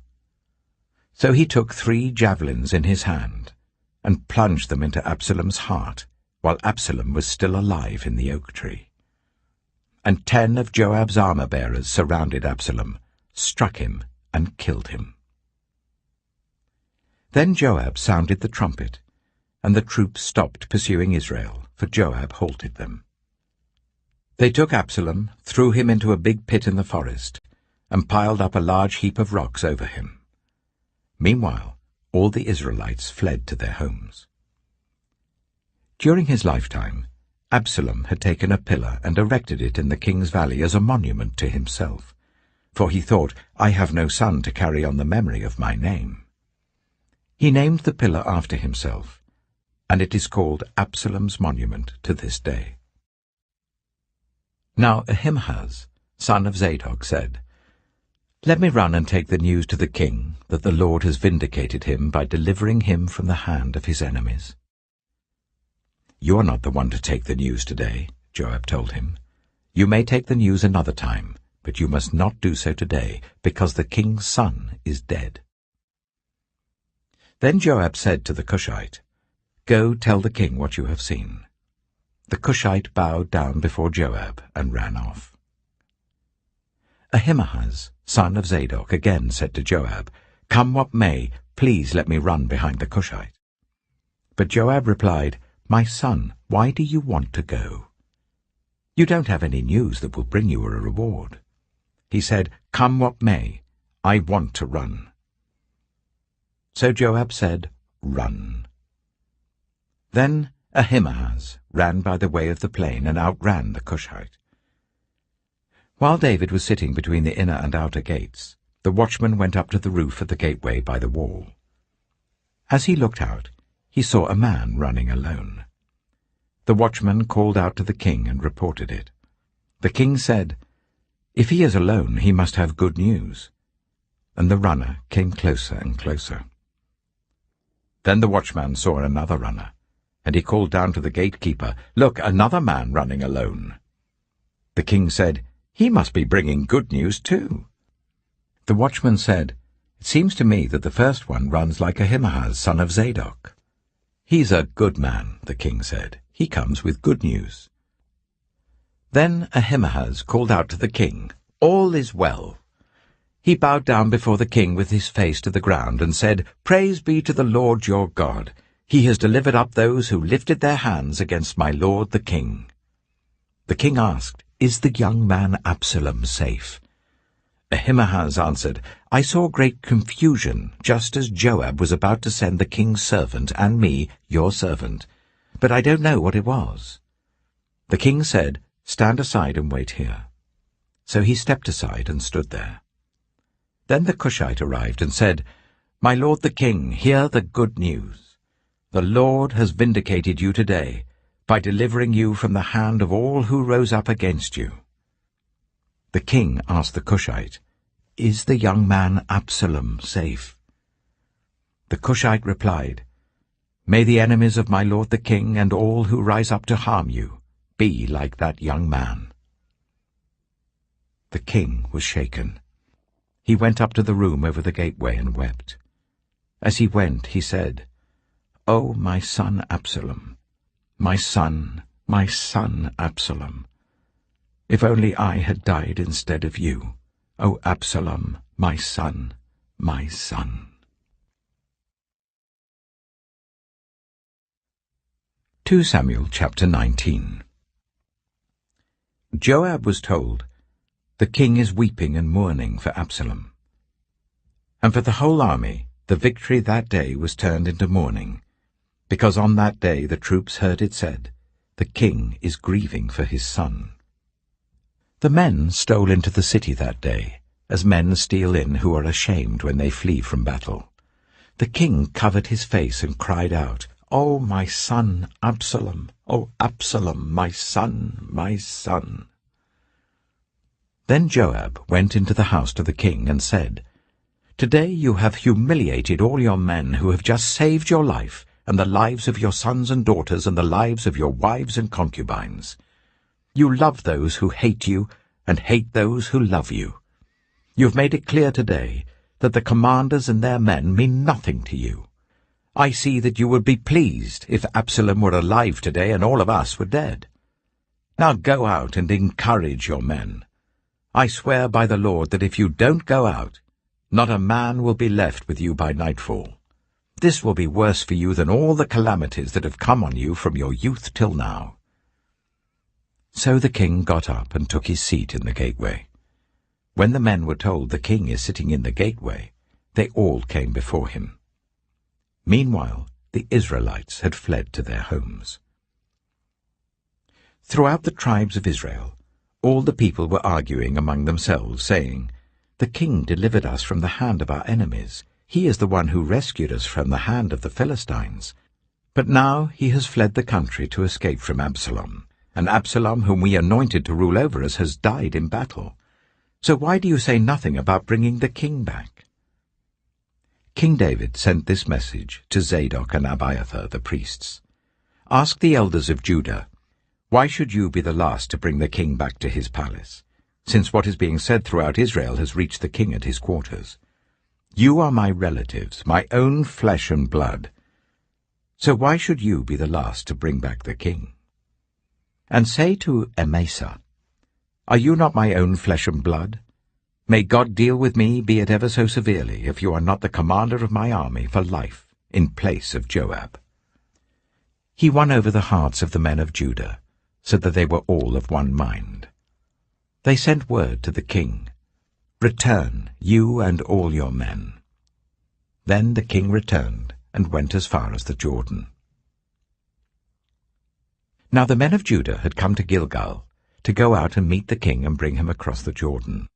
So he took 3 javelins in his hand and plunged them into Absalom's heart while Absalom was still alive in the oak tree. and 10 of Joab's armor-bearers surrounded Absalom, struck him, and killed him. Then Joab sounded the trumpet, and the troops stopped pursuing Israel, for Joab halted them. They took Absalom, threw him into a big pit in the forest, and piled up a large heap of rocks over him. Meanwhile, all the Israelites fled to their homes. During his lifetime, Absalom had taken a pillar and erected it in the king's valley as a monument to himself, for he thought, I have no son to carry on the memory of my name. He named the pillar after himself, and it is called Absalom's monument to this day. Now Ahimaaz, son of Zadok, said, Let me run and take the news to the king that the Lord has vindicated him by delivering him from the hand of his enemies. You are not the one to take the news today, Joab told him. You may take the news another time, but you must not do so today, because the king's son is dead. Then Joab said to the Cushite, Go tell the king what you have seen. The Cushite bowed down before Joab and ran off. Ahimaaz, son of Zadok, again said to Joab, Come what may, please let me run behind the Cushite. But Joab replied, My son, why do you want to go? You don't have any news that will bring you a reward. He said, Come what may, I want to run. So Joab said, Run. Then Ahimaaz ran by the way of the plain and outran the Cushite. While David was sitting between the inner and outer gates, the watchman went up to the roof of the gateway by the wall. As he looked out, he saw a man running alone. The watchman called out to the king and reported it. The king said, If he is alone, he must have good news. And the runner came closer and closer. Then the watchman saw another runner, and he called down to the gatekeeper, Look, another man running alone. The king said, He must be bringing good news too. The watchman said, It seems to me that the first one runs like Ahimaaz, son of Zadok. He's a good man, the king said. He comes with good news. Then Ahimaaz called out to the king, All is well. He bowed down before the king with his face to the ground and said, Praise be to the Lord your God. He has delivered up those who lifted their hands against my lord the king. The king asked, Is the young man Absalom safe? Ahimaaz answered, I saw great confusion, just as Joab was about to send the king's servant and me, your servant, but I don't know what it was. The king said, Stand aside and wait here. So he stepped aside and stood there. Then the Cushite arrived and said, My lord the king, hear the good news. The Lord has vindicated you today by delivering you from the hand of all who rose up against you. The king asked the Cushite, Is the young man Absalom safe? The Cushite replied, May the enemies of my lord the king and all who rise up to harm you be like that young man. The king was shaken. He went up to the room over the gateway and wept. As he went, he said, O my son Absalom, my son Absalom, if only I had died instead of you, O Absalom, my son, my son. 2 Samuel chapter 19. Joab was told, The king is weeping and mourning for Absalom. And for the whole army, the victory that day was turned into mourning, because on that day the troops heard it said, The king is grieving for his son. The men stole into the city that day, as men steal in who are ashamed when they flee from battle. The king covered his face and cried out, O my son Absalom, O Absalom, my son, my son. Then Joab went into the house to the king and said, Today you have humiliated all your men who have just saved your life and the lives of your sons and daughters and the lives of your wives and concubines. You love those who hate you and hate those who love you. You have made it clear today that the commanders and their men mean nothing to you. I see that you would be pleased if Absalom were alive today and all of us were dead. Now go out and encourage your men. I swear by the Lord that if you don't go out, not a man will be left with you by nightfall. This will be worse for you than all the calamities that have come on you from your youth till now." So the king got up and took his seat in the gateway. When the men were told, "The king is sitting in the gateway," they all came before him. Meanwhile, the Israelites had fled to their homes. Throughout the tribes of Israel, all the people were arguing among themselves, saying, "The king delivered us from the hand of our enemies. He is the one who rescued us from the hand of the Philistines. But now he has fled the country to escape from Absalom, and Absalom, whom we anointed to rule over us, has died in battle. So why do you say nothing about bringing the king back?" King David sent this message to Zadok and Abiathar, the priests. "Ask the elders of Judah, why should you be the last to bring the king back to his palace, since what is being said throughout Israel has reached the king at his quarters? You are my relatives, my own flesh and blood. So why should you be the last to bring back the king? And say to Amasa, are you not my own flesh and blood? May God deal with me, be it ever so severely, if you are not the commander of my army for life, in place of Joab." He won over the hearts of the men of Judah, so that they were all of one mind. They sent word to the king, "Return, you and all your men." Then the king returned and went as far as the Jordan. Now the men of Judah had come to Gilgal, to go out and meet the king and bring him across the Jordan.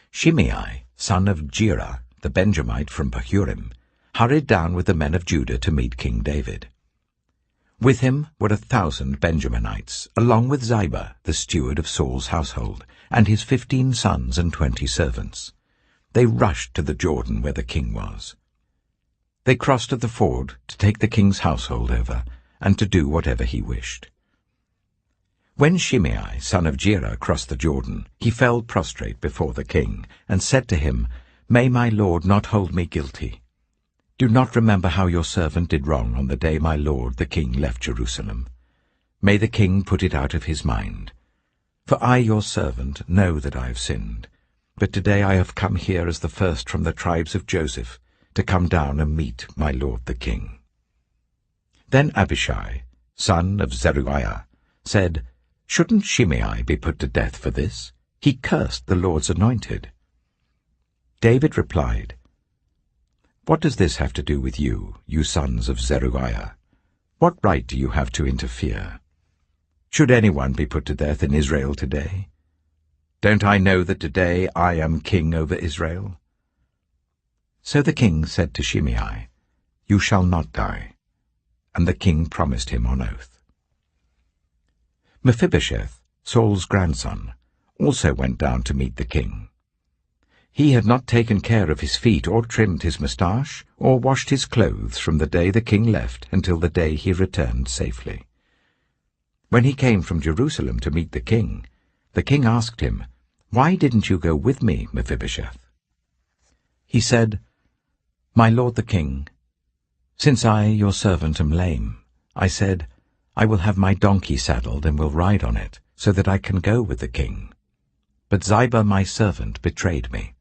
Shimei, son of Gera, the Benjamite from Bahurim, hurried down with the men of Judah to meet King David. With him were 1,000 Benjaminites, along with Ziba, the steward of Saul's household, and his 15 sons and 20 servants. They rushed to the Jordan where the king was. They crossed at the ford to take the king's household over, and to do whatever he wished. When Shimei, son of Gera, crossed the Jordan, he fell prostrate before the king, and said to him, "May my lord not hold me guilty. Do not remember how your servant did wrong on the day my lord the king left Jerusalem. May the king put it out of his mind. For I, your servant, know that I have sinned. But today I have come here as the first from the tribes of Joseph, to come down and meet my lord the king." Then Abishai, son of Zeruiah, said, "Shouldn't Shimei be put to death for this? He cursed the Lord's anointed." David replied, "What does this have to do with you, you sons of Zeruiah? What right do you have to interfere? Should anyone be put to death in Israel today? Don't I know that today I am king over Israel?" So the king said to Shimei, "You shall not die." And the king promised him on oath. Mephibosheth, Saul's grandson, also went down to meet the king. He had not taken care of his feet, or trimmed his moustache, or washed his clothes from the day the king left until the day he returned safely. When he came from Jerusalem to meet the king asked him, "Why didn't you go with me, Mephibosheth?" He said, "My lord the king, since I, your servant, am lame, I said, I will have my donkey saddled and will ride on it, so that I can go with the king. But Ziba my servant betrayed me,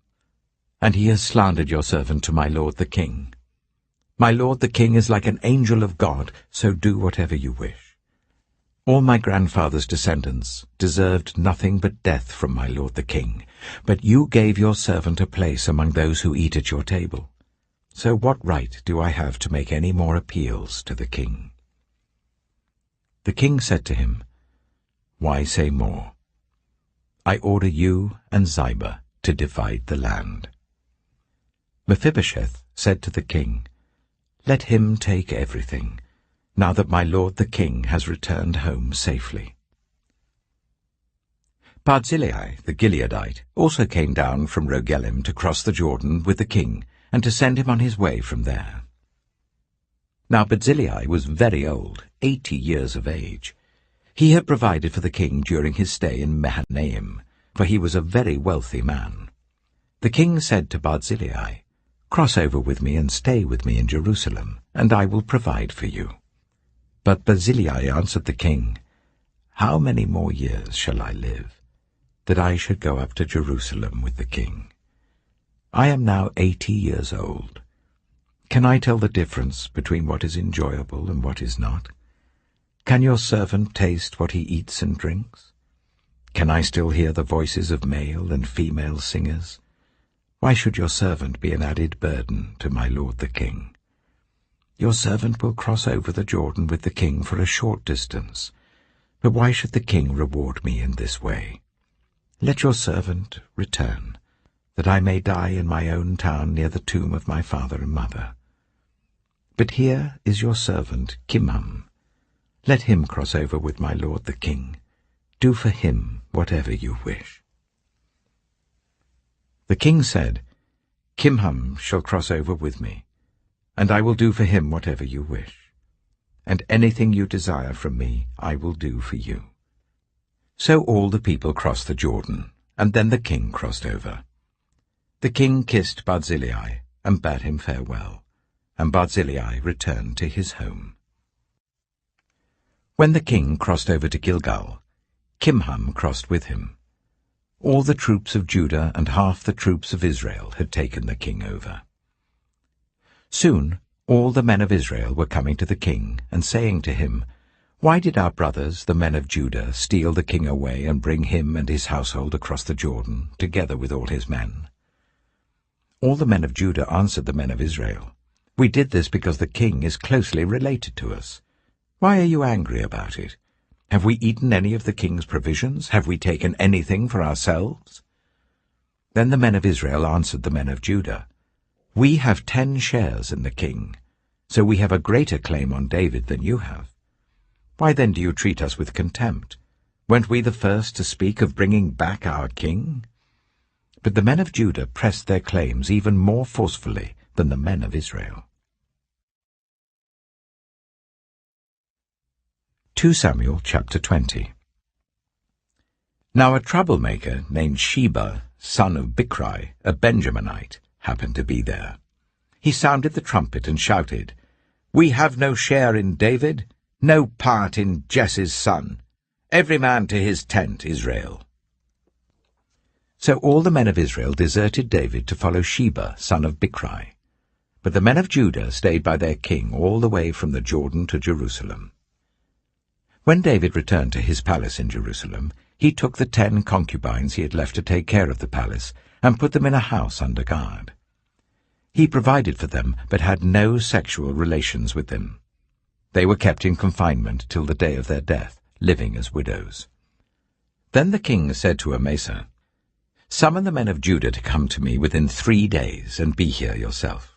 and he has slandered your servant to my lord the king. My lord the king is like an angel of God, so do whatever you wish. All my grandfather's descendants deserved nothing but death from my lord the king, but you gave your servant a place among those who eat at your table. So what right do I have to make any more appeals to the king?" The king said to him, "Why say more? I order you and Ziba to divide the land." Mephibosheth said to the king, "Let him take everything, now that my lord the king has returned home safely." Barzillai the Gileadite also came down from Rogelim to cross the Jordan with the king, and to send him on his way from there. Now Barzillai was very old, 80 years of age. He had provided for the king during his stay in Mahanaim, for he was a very wealthy man. The king said to Barzillai, "Cross over with me and stay with me in Jerusalem, and I will provide for you." But Barzillai answered the king, How many more years shall I live, that I should go up to Jerusalem with the king? I am now 80 years old. Can I tell the difference between what is enjoyable and what is not? Can your servant taste what he eats and drinks? Can I still hear the voices of male and female singers? Why should your servant be an added burden to my lord the king? Your servant will cross over the Jordan with the king for a short distance, but why should the king reward me in this way? Let your servant return, that I may die in my own town near the tomb of my father and mother. But here is your servant Kimham. Let him cross over with my lord the king. Do for him whatever you wish. The king said, Kimham shall cross over with me, and I will do for him whatever you wish. And anything you desire from me I will do for you. So all the people crossed the Jordan, and then the king crossed over. The king kissed Barzillai and bade him farewell, and Barzillai returned to his home. When the king crossed over to Gilgal, Kimham crossed with him. All the troops of Judah and half the troops of Israel had taken the king over. Soon all the men of Israel were coming to the king and saying to him, Why did our brothers, the men of Judah, steal the king away and bring him and his household across the Jordan, together with all his men? All the men of Judah answered the men of Israel, We did this because the king is closely related to us. Why are you angry about it? Have we eaten any of the king's provisions? Have we taken anything for ourselves? Then the men of Israel answered the men of Judah, We have 10 shares in the king, so we have a greater claim on David than you have. Why then do you treat us with contempt? Weren't we the first to speak of bringing back our king? But the men of Judah pressed their claims even more forcefully than the men of Israel. 2 Samuel chapter 20. Now a troublemaker named Sheba, son of Bichri, a Benjaminite, happened to be there. He sounded the trumpet and shouted, We have no share in David, no part in Jesse's son. Every man to his tent, Israel. So all the men of Israel deserted David to follow Sheba, son of Bichri. But the men of Judah stayed by their king all the way from the Jordan to Jerusalem. When David returned to his palace in Jerusalem, he took the 10 concubines he had left to take care of the palace and put them in a house under guard. He provided for them, but had no sexual relations with them. They were kept in confinement till the day of their death, living as widows. Then the king said to Amasa, Summon the men of Judah to come to me within 3 days, and be here yourself.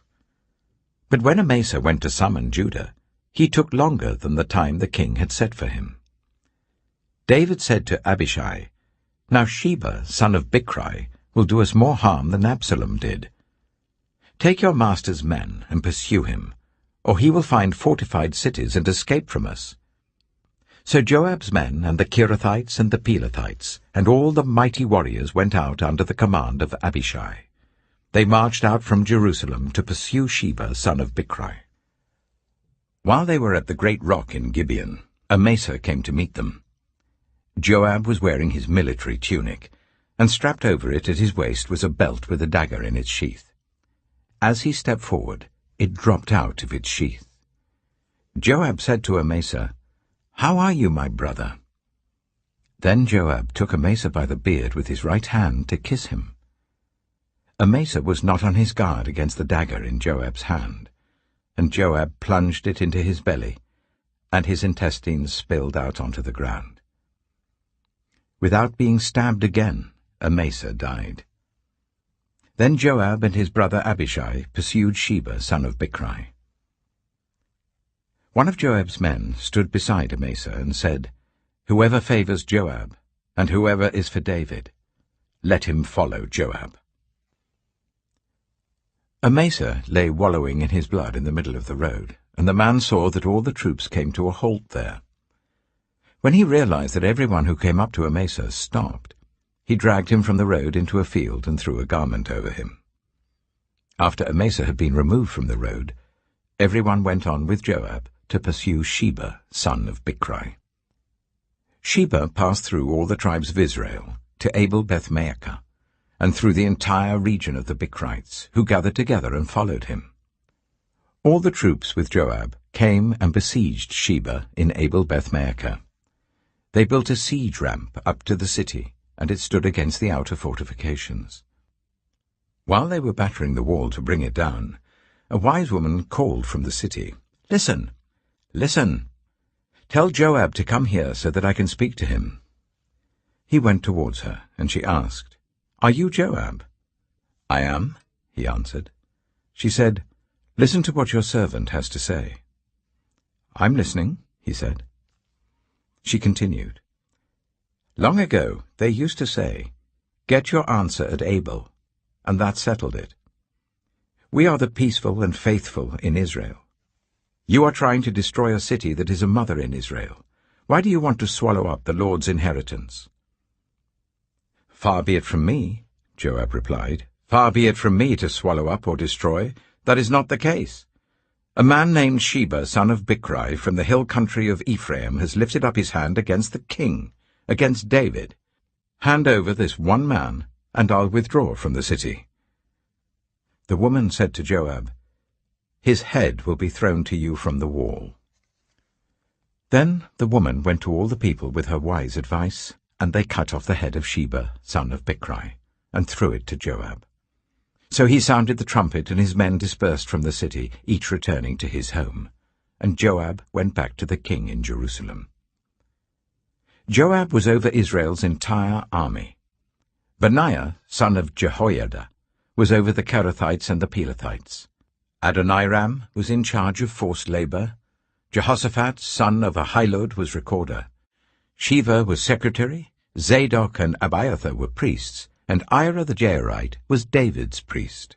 But when Amasa went to summon Judah, he took longer than the time the king had set for him. David said to Abishai, Now Sheba, son of Bichri, will do us more harm than Absalom did. Take your master's men and pursue him, or he will find fortified cities and escape from us. So Joab's men and the Kerethites and the Pelethites and all the mighty warriors went out under the command of Abishai. They marched out from Jerusalem to pursue Sheba, son of Bichri. While they were at the great rock in Gibeon, Amasa came to meet them. Joab was wearing his military tunic, and strapped over it at his waist was a belt with a dagger in its sheath. As he stepped forward, it dropped out of its sheath. Joab said to Amasa, How are you, my brother? Then Joab took Amasa by the beard with his right hand to kiss him. Amasa was not on his guard against the dagger in Joab's hand, and Joab plunged it into his belly, and his intestines spilled out onto the ground. Without being stabbed again, Amasa died. Then Joab and his brother Abishai pursued Sheba, son of Bichri. One of Joab's men stood beside Amasa and said, Whoever favors Joab, and whoever is for David, let him follow Joab. Amasa lay wallowing in his blood in the middle of the road, and the man saw that all the troops came to a halt there. When he realized that everyone who came up to Amasa stopped, he dragged him from the road into a field and threw a garment over him. After Amasa had been removed from the road, everyone went on with Joab to pursue Sheba, son of Bichri. Sheba passed through all the tribes of Israel to Abel-Beth-maachah, and through the entire region of the Bichrites, who gathered together and followed him. All the troops with Joab came and besieged Sheba in Abel-Beth-maachah. They built a siege ramp up to the city, and it stood against the outer fortifications. While they were battering the wall to bring it down, a wise woman called from the city, "Listen, listen! Tell Joab to come here so that I can speak to him." He went towards her, and she asked, "Are you Joab?" "I am," he answered. She said, "Listen to what your servant has to say." "I'm listening," he said. She continued, "Long ago they used to say, 'Get your answer at Abel,' and that settled it. We are the peaceful and faithful in Israel. You are trying to destroy a city that is a mother in Israel. Why do you want to swallow up the Lord's inheritance?" "Far be it from me," Joab replied. "Far be it from me to swallow up or destroy. That is not the case. A man named Sheba, son of Bichri, from the hill country of Ephraim, has lifted up his hand against the king, against David. Hand over this one man, and I'll withdraw from the city." The woman said to Joab, "His head will be thrown to you from the wall." Then the woman went to all the people with her wise advice, and they cut off the head of Sheba, son of Bichri, and threw it to Joab. So he sounded the trumpet, and his men dispersed from the city, each returning to his home. And Joab went back to the king in Jerusalem. Joab was over Israel's entire army. Benaiah, son of Jehoiada, was over the Kerethites and the Pelethites. Adoniram was in charge of forced labor. Jehoshaphat, son of Ahilud, was recorder. Sheva was secretary. Zadok and Abiathar were priests, and Ira the Jairite was David's priest.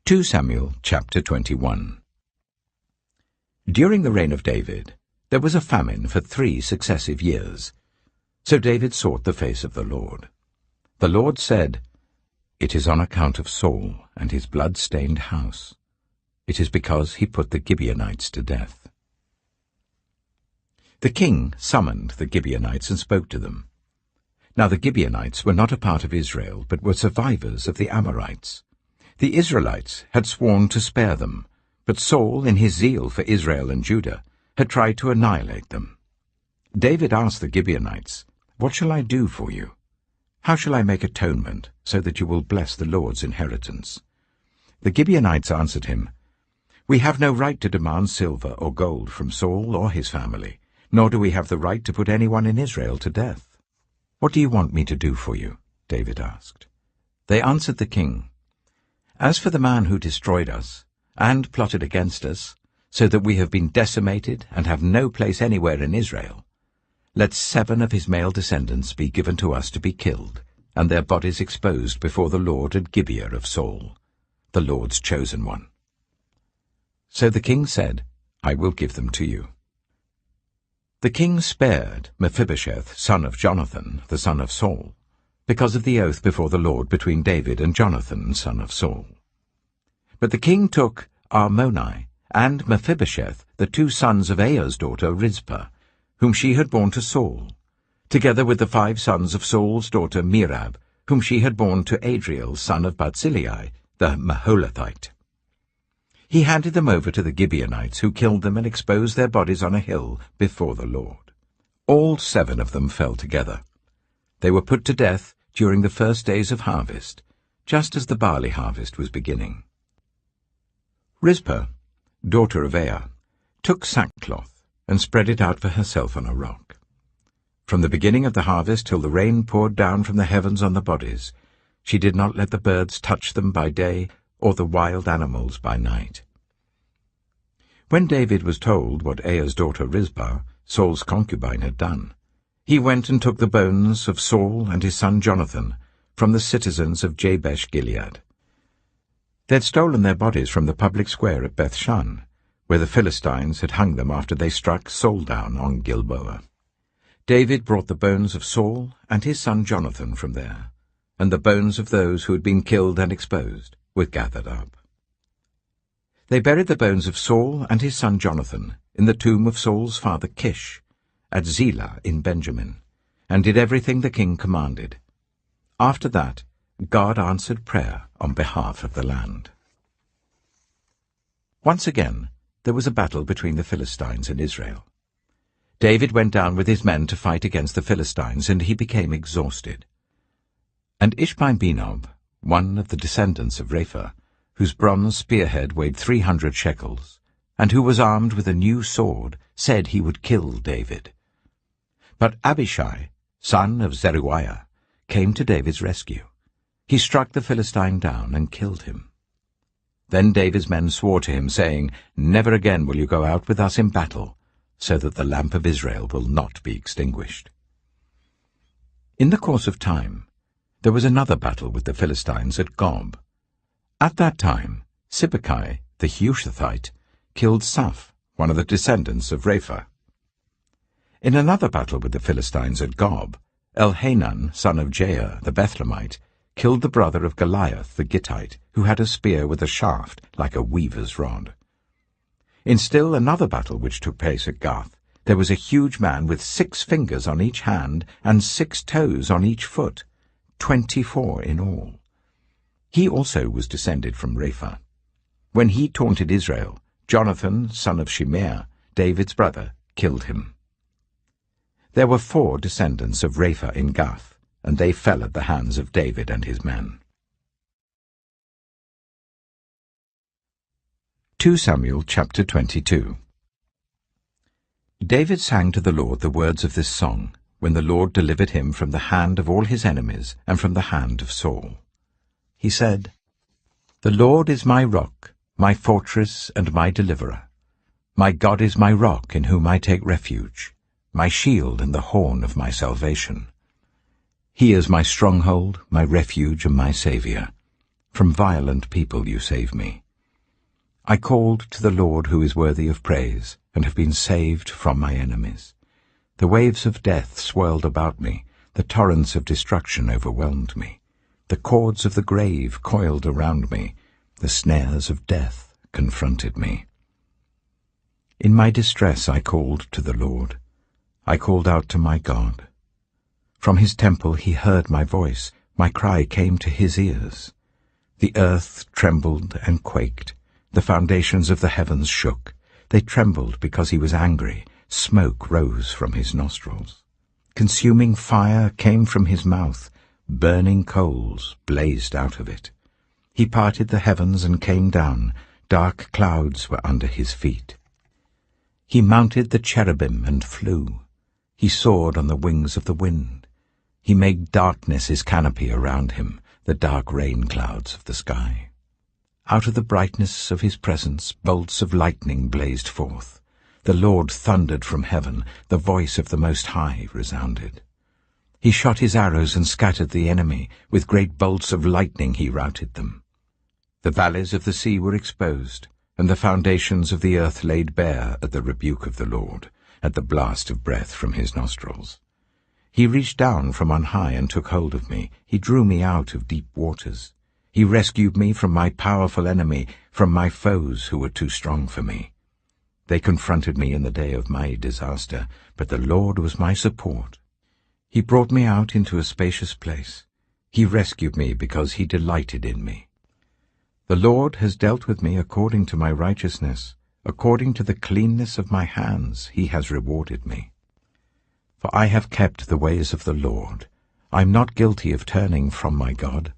2 Samuel chapter 21. During the reign of David, there was a famine for 3 successive years. So David sought the face of the Lord. The Lord said, "It is on account of Saul and his blood-stained house. It is because he put the Gibeonites to death." The king summoned the Gibeonites and spoke to them. Now the Gibeonites were not a part of Israel, but were survivors of the Amorites. The Israelites had sworn to spare them, but Saul, in his zeal for Israel and Judah, had tried to annihilate them. David asked the Gibeonites, "What shall I do for you? How shall I make atonement so that you will bless the Lord's inheritance?" The Gibeonites answered him, "We have no right to demand silver or gold from Saul or his family, nor do we have the right to put anyone in Israel to death." "What do you want me to do for you?" David asked. They answered the king, "As for the man who destroyed us and plotted against us, so that we have been decimated and have no place anywhere in Israel, let 7 of his male descendants be given to us to be killed, and their bodies exposed before the Lord at Gibeah of Saul, the Lord's chosen one." So the king said, "I will give them to you." The king spared Mephibosheth, son of Jonathan, the son of Saul, because of the oath before the Lord between David and Jonathan, son of Saul. But the king took Armoni and Mephibosheth, the 2 sons of Aiah's daughter Rizpah, whom she had borne to Saul, together with the 5 sons of Saul's daughter Merab, whom she had borne to Adriel, son of Barzillai, the Maholathite. He handed them over to the Gibeonites, who killed them and exposed their bodies on a hill before the Lord. All 7 of them fell together. They were put to death during the first days of harvest, just as the barley harvest was beginning. Rizpah, daughter of Aiah, took sackcloth and spread it out for herself on a rock. From the beginning of the harvest till the rain poured down from the heavens on the bodies, she did not let the birds touch them by day or the wild animals by night. When David was told what Aiah's daughter Rizpah, Saul's concubine, had done, he went and took the bones of Saul and his son Jonathan from the citizens of Jabesh-Gilead. They had stolen their bodies from the public square at Bethshan, where the Philistines had hung them after they struck Saul down on Gilboa. David brought the bones of Saul and his son Jonathan from there, and the bones of those who had been killed and exposed were gathered up. They buried the bones of Saul and his son Jonathan in the tomb of Saul's father Kish, at Zelah in Benjamin, and did everything the king commanded. After that, God answered prayer on behalf of the land. Once again, there was a battle between the Philistines and Israel. David went down with his men to fight against the Philistines, and he became exhausted. And Ishbi-Benob, one of the descendants of Rapha, whose bronze spearhead weighed 300 shekels, and who was armed with a new sword, said he would kill David. But Abishai, son of Zeruiah, came to David's rescue. He struck the Philistine down and killed him. Then David's men swore to him, saying, "Never again will you go out with us in battle, so that the lamp of Israel will not be extinguished." In the course of time, there was another battle with the Philistines at Gob. At that time, Sibbecai, the Hushathite, killed Saph, one of the descendants of Rapha. In another battle with the Philistines at Gob, Elhanan, son of Jair, the Bethlehemite, killed the brother of Goliath, the Gittite, who had a spear with a shaft like a weaver's rod. In still another battle which took place at Gath, there was a huge man with 6 fingers on each hand and 6 toes on each foot, 24 in all. He also was descended from Rapha. When he taunted Israel, Jonathan, son of Shimeah, David's brother, killed him. There were 4 descendants of Rapha in Gath, and they fell at the hands of David and his men. 2 Samuel chapter 22. David sang to the Lord the words of this song, when the Lord delivered him from the hand of all his enemies and from the hand of Saul. He said, "The Lord is my rock, my fortress and my deliverer. My God is my rock in whom I take refuge, my shield and the horn of my salvation. He is my stronghold, my refuge and my Saviour. From violent people you save me. I called to the Lord who is worthy of praise, and have been saved from my enemies. The waves of death swirled about me, the torrents of destruction overwhelmed me. The cords of the grave coiled around me, the snares of death confronted me. In my distress I called to the Lord. I called out to my God. From his temple he heard my voice. My cry came to his ears. The earth trembled and quaked. The foundations of the heavens shook. They trembled because he was angry. Smoke rose from his nostrils. Consuming fire came from his mouth. Burning coals blazed out of it. He parted the heavens and came down. Dark clouds were under his feet. He mounted the cherubim and flew. He soared on the wings of the wind. He made darkness his canopy around him, the dark rain clouds of the sky. Out of the brightness of his presence bolts of lightning blazed forth. The Lord thundered from heaven. The voice of the Most High resounded. He shot his arrows and scattered the enemy. With great bolts of lightning he routed them. The valleys of the sea were exposed, and the foundations of the earth laid bare at the rebuke of the Lord, at the blast of breath from his nostrils. He reached down from on high and took hold of me. He drew me out of deep waters. He rescued me from my powerful enemy, from my foes who were too strong for me. They confronted me in the day of my disaster, but the Lord was my support. He brought me out into a spacious place. He rescued me because he delighted in me. The Lord has dealt with me according to my righteousness. According to the cleanness of my hands he has rewarded me. For I have kept the ways of the Lord. I am not guilty of turning from my God.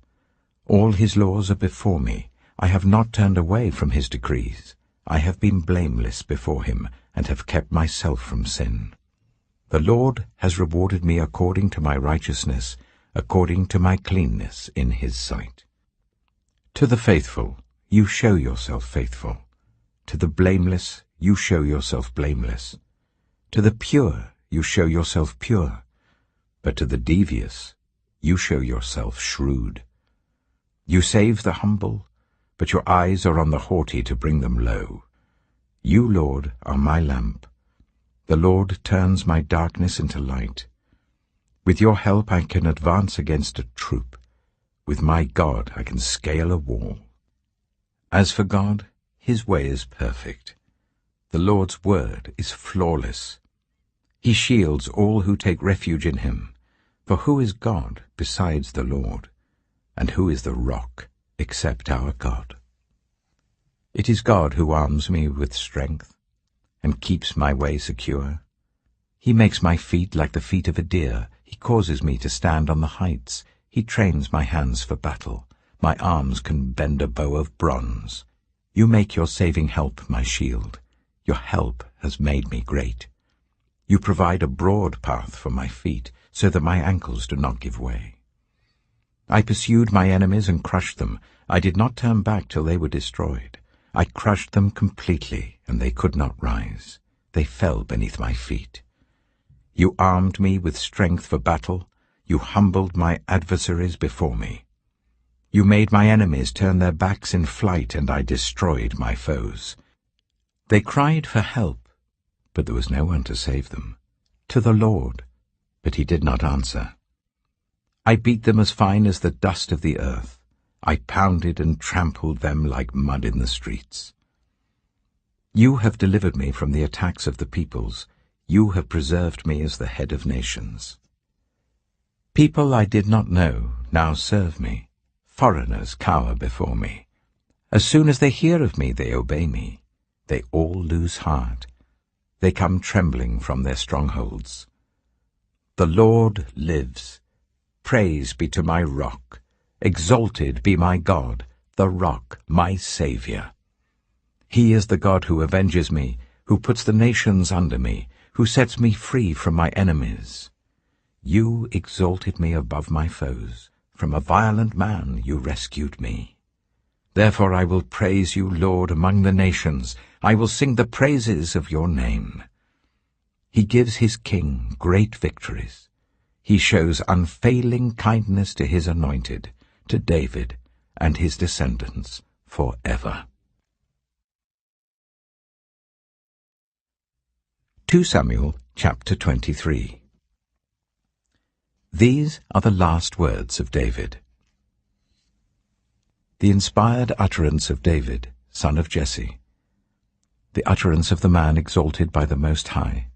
All his laws are before me. I have not turned away from his decrees. I have been blameless before him, and have kept myself from sin. The Lord has rewarded me according to my righteousness, according to my cleanness in his sight. To the faithful, you show yourself faithful. To the blameless, you show yourself blameless. To the pure, you show yourself pure. But to the devious, you show yourself shrewd. You save the humble, but your eyes are on the haughty to bring them low. You, Lord, are my lamp. The Lord turns my darkness into light. With your help I can advance against a troop. With my God I can scale a wall. As for God, His way is perfect. The Lord's word is flawless. He shields all who take refuge in him. For who is God besides the Lord? And who is the rock except our God? It is God who arms me with strength and keeps my way secure. He makes my feet like the feet of a deer. He causes me to stand on the heights. He trains my hands for battle. My arms can bend a bow of bronze. You make your saving help my shield. Your help has made me great. You provide a broad path for my feet, so that my ankles do not give way. I pursued my enemies and crushed them. I did not turn back till they were destroyed. I crushed them completely, and they could not rise. They fell beneath my feet. You armed me with strength for battle. You humbled my adversaries before me. You made my enemies turn their backs in flight, and I destroyed my foes. They cried for help, but there was no one to save them. To the Lord, but he did not answer. I beat them as fine as the dust of the earth. I pounded and trampled them like mud in the streets. You have delivered me from the attacks of the peoples. You have preserved me as the head of nations. People I did not know now serve me. Foreigners cower before me. As soon as they hear of me, they obey me. They all lose heart. They come trembling from their strongholds. The Lord lives. Praise be to my rock. Exalted be my God, the rock, my Saviour. He is the God who avenges me, who puts the nations under me, who sets me free from my enemies. You exalted me above my foes. From a violent man you rescued me. Therefore I will praise you, Lord, among the nations. I will sing the praises of your name. He gives his king great victories. He shows unfailing kindness to his anointed, to David and his descendants forever. 2 Samuel chapter 23. These are the last words of David. The inspired utterance of David, son of Jesse, the utterance of the man exalted by the Most High,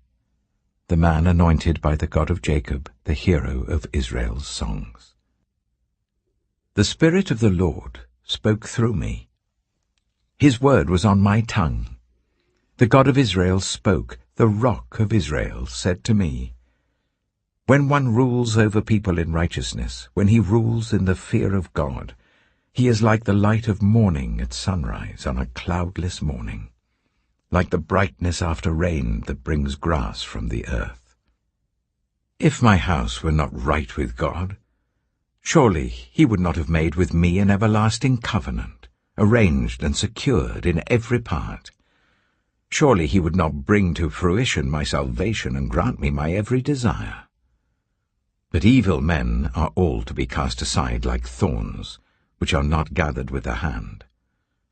the man anointed by the God of Jacob, the hero of Israel's songs. The Spirit of the Lord spoke through me. His word was on my tongue. The God of Israel spoke. The Rock of Israel said to me, When one rules over people in righteousness, when he rules in the fear of God, he is like the light of morning at sunrise on a cloudless morning, like the brightness after rain that brings grass from the earth. If my house were not right with God, surely he would not have made with me an everlasting covenant, arranged and secured in every part. Surely he would not bring to fruition my salvation and grant me my every desire. But evil men are all to be cast aside like thorns, which are not gathered with the hand.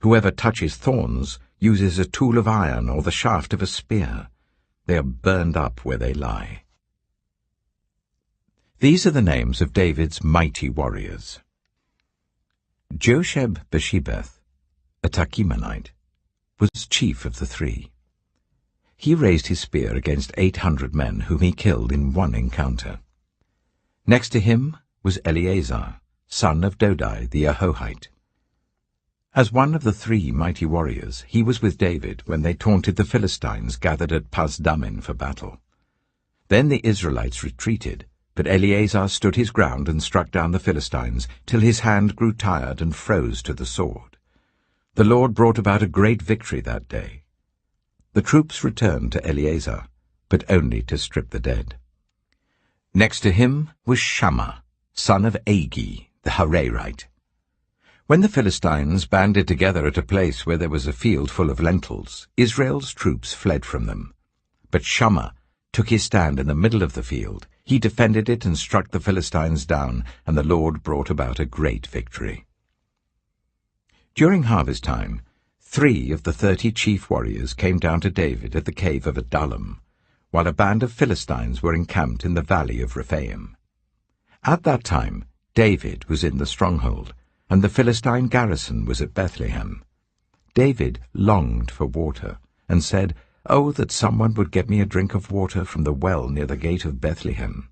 Whoever touches thorns uses a tool of iron or the shaft of a spear. They are burned up where they lie. These are the names of David's mighty warriors. Josheb-Bashebeth, a Tachimonite, was chief of the three. He raised his spear against 800 men whom he killed in one encounter. Next to him was Eleazar, son of Dodai the Ahohite. As one of the three mighty warriors, he was with David when they taunted the Philistines gathered at Pasdammim for battle. Then the Israelites retreated, but Eleazar stood his ground and struck down the Philistines till his hand grew tired and froze to the sword. The Lord brought about a great victory that day. The troops returned to Eleazar, but only to strip the dead. Next to him was Shammah, son of Agi, the Hararite. When the Philistines banded together at a place where there was a field full of lentils, Israel's troops fled from them. But Shammah took his stand in the middle of the field. He defended it and struck the Philistines down, and the Lord brought about a great victory. During harvest time, 3 of the 30 chief warriors came down to David at the cave of Adullam, while a band of Philistines were encamped in the valley of Rephaim. At that time David was in the stronghold, and the Philistine garrison was at Bethlehem. David longed for water, and said, "Oh, that someone would get me a drink of water from the well near the gate of Bethlehem."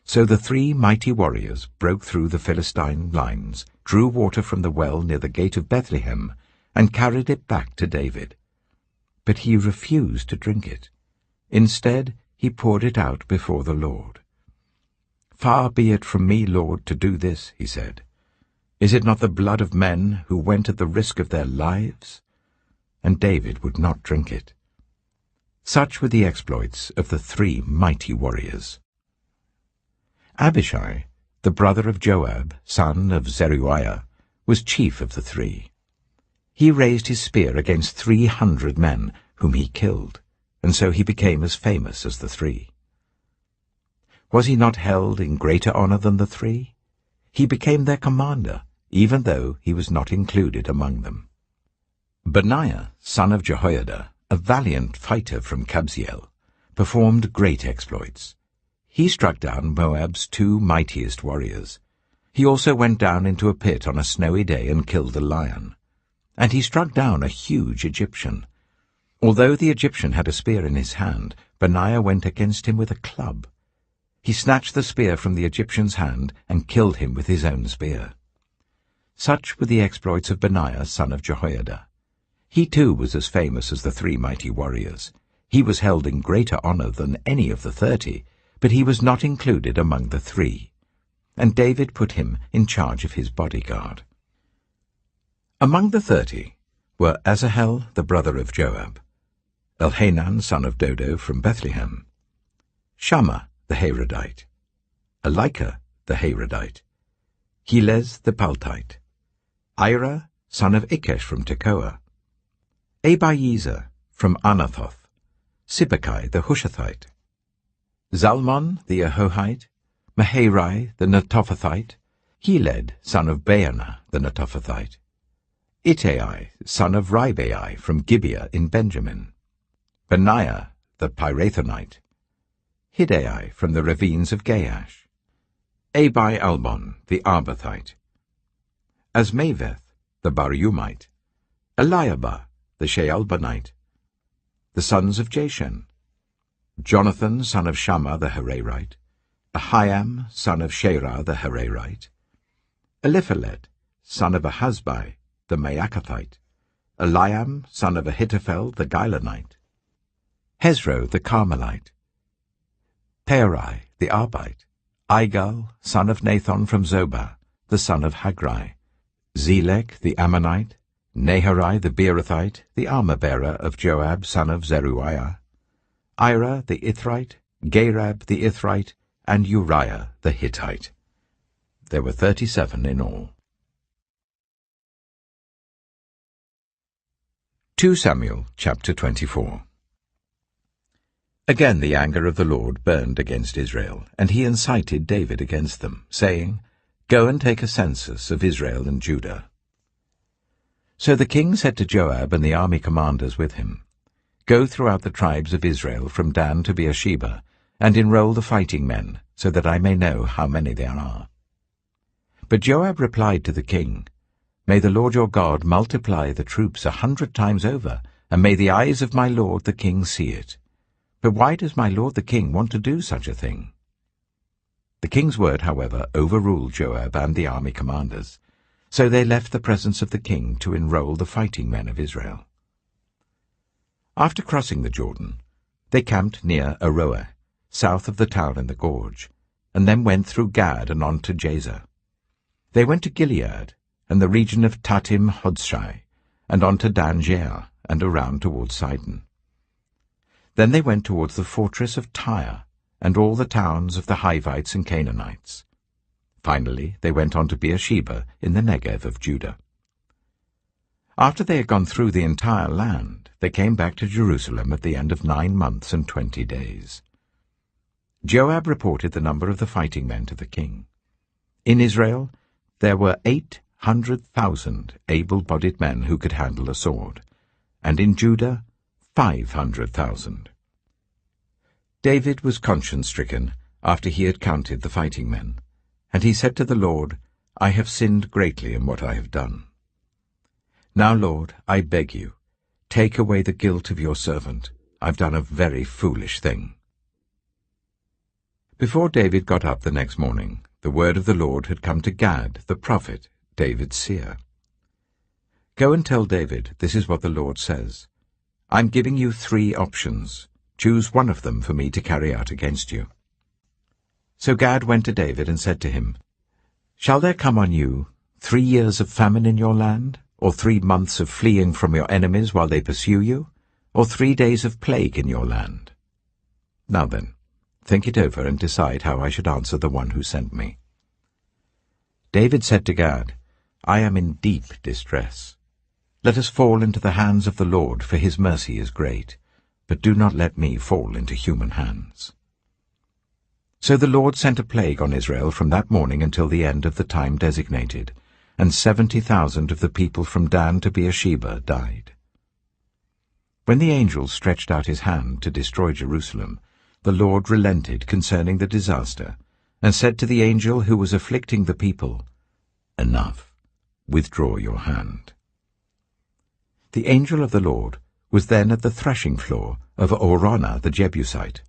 So the 3 mighty warriors broke through the Philistine lines, drew water from the well near the gate of Bethlehem, and carried it back to David. But he refused to drink it. Instead, he poured it out before the Lord. "Far be it from me, Lord, to do this," he said. "Is it not the blood of men who went at the risk of their lives?" And David would not drink it. Such were the exploits of the 3 mighty warriors. Abishai, the brother of Joab, son of Zeruiah, was chief of the 3. He raised his spear against 300 men, whom he killed, and so he became as famous as the 3. Was he not held in greater honor than the 3? He became their commander, even though he was not included among them. Benaiah, son of Jehoiada, a valiant fighter from Kabzeel, performed great exploits. He struck down Moab's 2 mightiest warriors. He also went down into a pit on a snowy day and killed a lion. And he struck down a huge Egyptian. Although the Egyptian had a spear in his hand, Benaiah went against him with a club. He snatched the spear from the Egyptian's hand and killed him with his own spear. Such were the exploits of Benaiah, son of Jehoiada. He too was as famous as the 3 mighty warriors. He was held in greater honor than any of the 30, but he was not included among the 3. And David put him in charge of his bodyguard. Among the 30 were Asahel, the brother of Joab, Elhanan, son of Dodo, from Bethlehem, Shammah, the Harodite, Elika, the Harodite, Helez, the Paltite, Ira, son of Ikesh, from Tekoa, Abiezer, from Anathoth, Sibbecai, the Hushathite, Zalmon, the Ahohite, Maharai, the Netophathite, Heled, son of Baanah, the Netophathite, Ittai, son of Ribai, from Gibeah in Benjamin, Benaiah, the Pirathonite, Hiddai, from the ravines of Gaash, Abi-Albon, the Arbathite, Asmaveth, the Barumite, Eliabah, the Shaalbonite, the sons of Jashen, Jonathan, son of Shammah, the Hararite, Ahiam, son of Sherah, the Hararite, Eliphalet, son of Ahasbai, the Maacathite, Eliam, son of Ahithophel, the Gilonite, Hezro, the Carmelite, Peorai, the Arbite, Igal, son of Nathan from Zobah, the son of Hagrai, Zelek, the Ammonite, Naharai, the Beerothite, the armor-bearer of Joab, son of Zeruiah, Ira, the Ithrite, Gareb, the Ithrite, and Uriah, the Hittite. There were 37 in all. 2 Samuel chapter 24. Again the anger of the Lord burned against Israel, and he incited David against them, saying, "Go and take a census of Israel and Judah." So the king said to Joab and the army commanders with him, "Go throughout the tribes of Israel from Dan to Beersheba, and enroll the fighting men, so that I may know how many there are." But Joab replied to the king, "May the Lord your God multiply the troops 100 times over, and may the eyes of my lord the king see it. But why does my lord the king want to do such a thing?" The king's word, however, overruled Joab and the army commanders, so they left the presence of the king to enroll the fighting men of Israel. After crossing the Jordan, they camped near Aroer, south of the town in the gorge, and then went through Gad and on to Jazer. They went to Gilead and the region of Tatim Hodshai, and on to Dan Jair, and around towards Sidon. Then they went towards the fortress of Tyre, and all the towns of the Hivites and Canaanites. Finally they went on to Beersheba in the Negev of Judah. After they had gone through the entire land, they came back to Jerusalem at the end of 9 months and 20 days. Joab reported the number of the fighting men to the king. In Israel there were 800,000 able-bodied men who could handle a sword, and in Judah 500,000. David was conscience-stricken after he had counted the fighting men, and he said to the Lord, "I have sinned greatly in what I have done." Now, Lord, I beg you, take away the guilt of your servant. I've done a very foolish thing." Before David got up the next morning, the word of the Lord had come to Gad, the prophet, David's seer. "Go and tell David, this is what the Lord says. I'm giving you 3 options. Choose one of them for me to carry out against you." So Gad went to David and said to him, "Shall there come on you 3 years of famine in your land, or 3 months of fleeing from your enemies while they pursue you, or 3 days of plague in your land? Now then, think it over and decide how I should answer the one who sent me." David said to Gad, "I am in deep distress. Let us fall into the hands of the Lord, for his mercy is great, but do not let me fall into human hands." So the Lord sent a plague on Israel from that morning until the end of the time designated, and 70,000 of the people from Dan to Beersheba died. When the angel stretched out his hand to destroy Jerusalem, the Lord relented concerning the disaster, and said to the angel who was afflicting the people, "Enough, withdraw your hand." The angel of the Lord was then at the threshing floor of Araunah the Jebusite.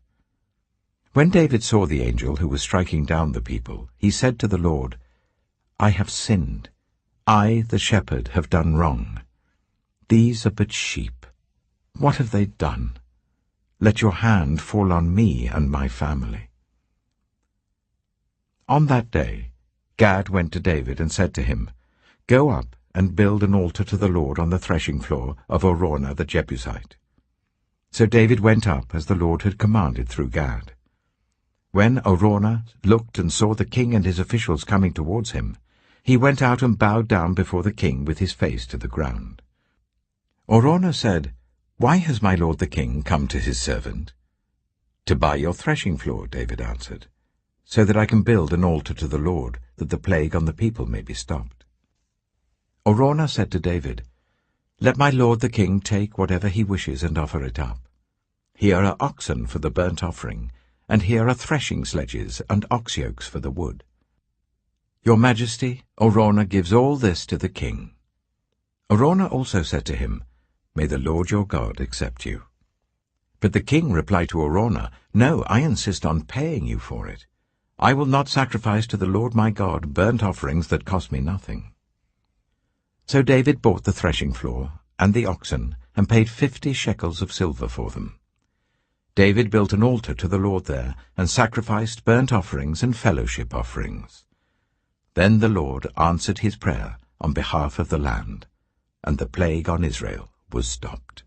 When David saw the angel who was striking down the people, he said to the Lord, "I have sinned. I, the shepherd, have done wrong. These are but sheep. What have they done? Let your hand fall on me and my family." On that day, Gad went to David and said to him, "Go up and build an altar to the Lord on the threshing floor of Araunah the Jebusite." So David went up as the Lord had commanded through Gad. When Araunah looked and saw the king and his officials coming towards him, he went out and bowed down before the king with his face to the ground. Araunah said, "Why has my lord the king come to his servant?" "To buy your threshing floor," David answered, "so that I can build an altar to the Lord, that the plague on the people may be stopped." Araunah said to David, "Let my lord the king take whatever he wishes and offer it up. Here are oxen for the burnt offering, and here are threshing sledges and ox yokes for the wood. Your Majesty, Araunah gives all this to the king." Araunah also said to him, "May the Lord your God accept you." But the king replied to Araunah, "No, I insist on paying you for it. I will not sacrifice to the Lord my God burnt offerings that cost me nothing." So David bought the threshing floor and the oxen, and paid 50 shekels of silver for them. David built an altar to the Lord there, and sacrificed burnt offerings and fellowship offerings. Then the Lord answered his prayer on behalf of the land, and the plague on Israel was stopped.